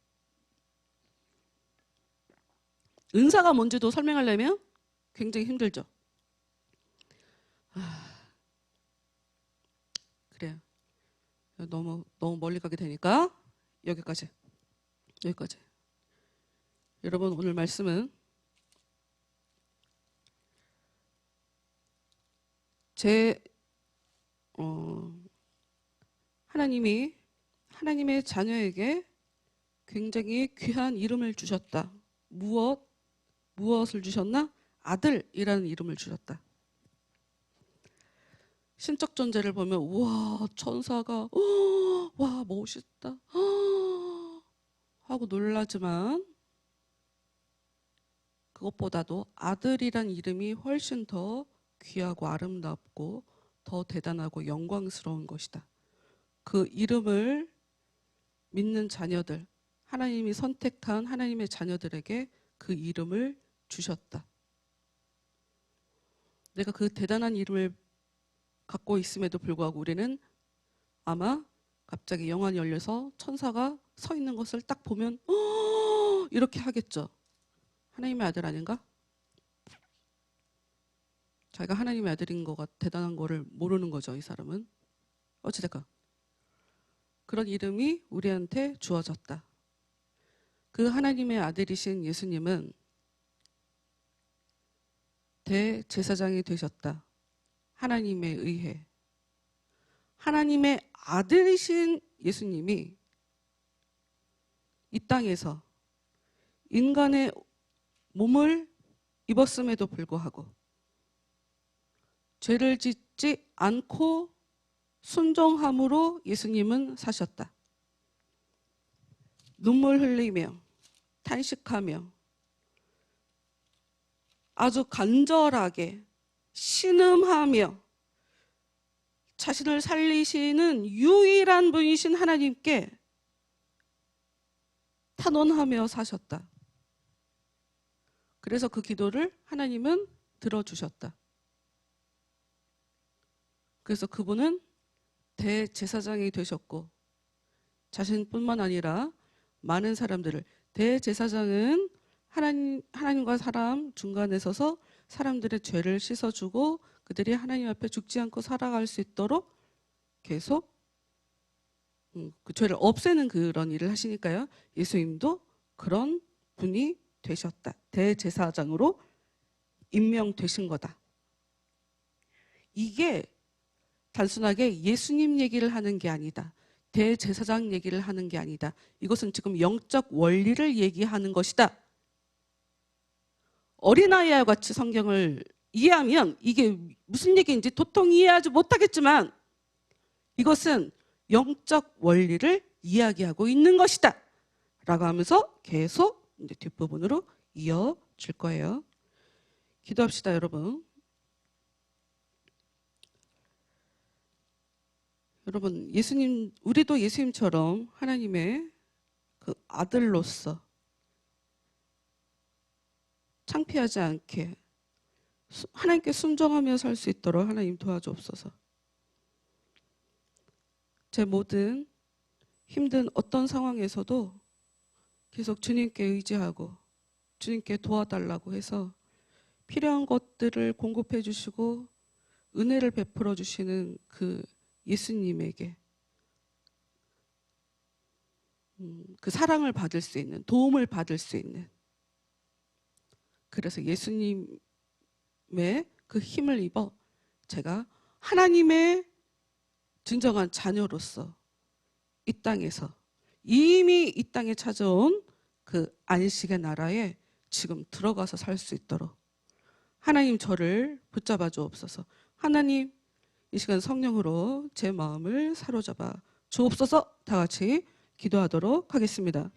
은사가 뭔지도 설명하려면 굉장히 힘들죠. 그래요. 너무 멀리 가게 되니까 여기까지. 여러분, 오늘 말씀은 하나님의 자녀에게 굉장히 귀한 이름을 주셨다. 무엇을 주셨나? 아들이라는 이름을 주셨다. 신적 존재를 보면 우와, 천사가 와, 멋있다 하고 놀라지만 그것보다도 아들이란 이름이 훨씬 더 귀하고 아름답고 더 대단하고 영광스러운 것이다. 그 이름을 믿는 자녀들, 하나님이 선택한 하나님의 자녀들에게 그 이름을 주셨다. 내가 그 대단한 이름을 갖고 있음에도 불구하고 우리는 아마 갑자기 영안이 열려서 천사가 서 있는 것을 딱 보면 이렇게 하겠죠. 하나님의 아들 아닌가? 자기가 하나님의 아들인 거가 대단한 거를 모르는 거죠, 이 사람은. 어찌됐건 그런 이름이 우리한테 주어졌다. 그 하나님의 아들이신 예수님은 대제사장이 되셨다. 하나님에 의해 하나님의 아들이신 예수님이 이 땅에서 인간의 몸을 입었음에도 불구하고 죄를 짓지 않고 순종함으로 예수님은 사셨다. 눈물 흘리며 탄식하며 아주 간절하게 신음하며 자신을 살리시는 유일한 분이신 하나님께 탄원하며 사셨다. 그래서 그 기도를 하나님은 들어주셨다. 그래서 그분은 대제사장이 되셨고 자신뿐만 아니라 많은 사람들을, 대제사장은 하나님과 사람 중간에 서서 사람들의 죄를 씻어주고 그들이 하나님 앞에 죽지 않고 살아갈 수 있도록 계속 그 죄를 없애는 그런 일을 하시니까요. 예수님도 그런 분이 되셨다. 대제사장으로 임명되신 거다. 이게 단순하게 예수님 얘기를 하는 게 아니다. 대제사장 얘기를 하는 게 아니다. 이것은 지금 영적 원리를 얘기하는 것이다. 어린아이와 같이 성경을 이해하면 이게 무슨 얘기인지 도통 이해하지 못하겠지만 이것은 영적 원리를 이야기하고 있는 것이다 라고 하면서 계속 이제 뒷부분으로 이어질 거예요. 기도합시다, 여러분. 여러분, 예수님, 우리도 예수님처럼 하나님의 그 아들로서 창피하지 않게 하나님께 순종하며 살 수 있도록 하나님 도와주옵소서. 제 모든 힘든 어떤 상황에서도 계속 주님께 의지하고 주님께 도와달라고 해서 필요한 것들을 공급해 주시고 은혜를 베풀어 주시는 그 예수님에게 그 사랑을 받을 수 있는, 도움을 받을 수 있는, 그래서 예수님의 그 힘을 입어 제가 하나님의 진정한 자녀로서 이 땅에서 이미 이 땅에 찾아온 그 안식의 나라에 지금 들어가서 살 수 있도록 하나님 저를 붙잡아 주옵소서. 하나님 이 시간 성령으로 제 마음을 사로잡아 주옵소서. 다 같이 기도하도록 하겠습니다.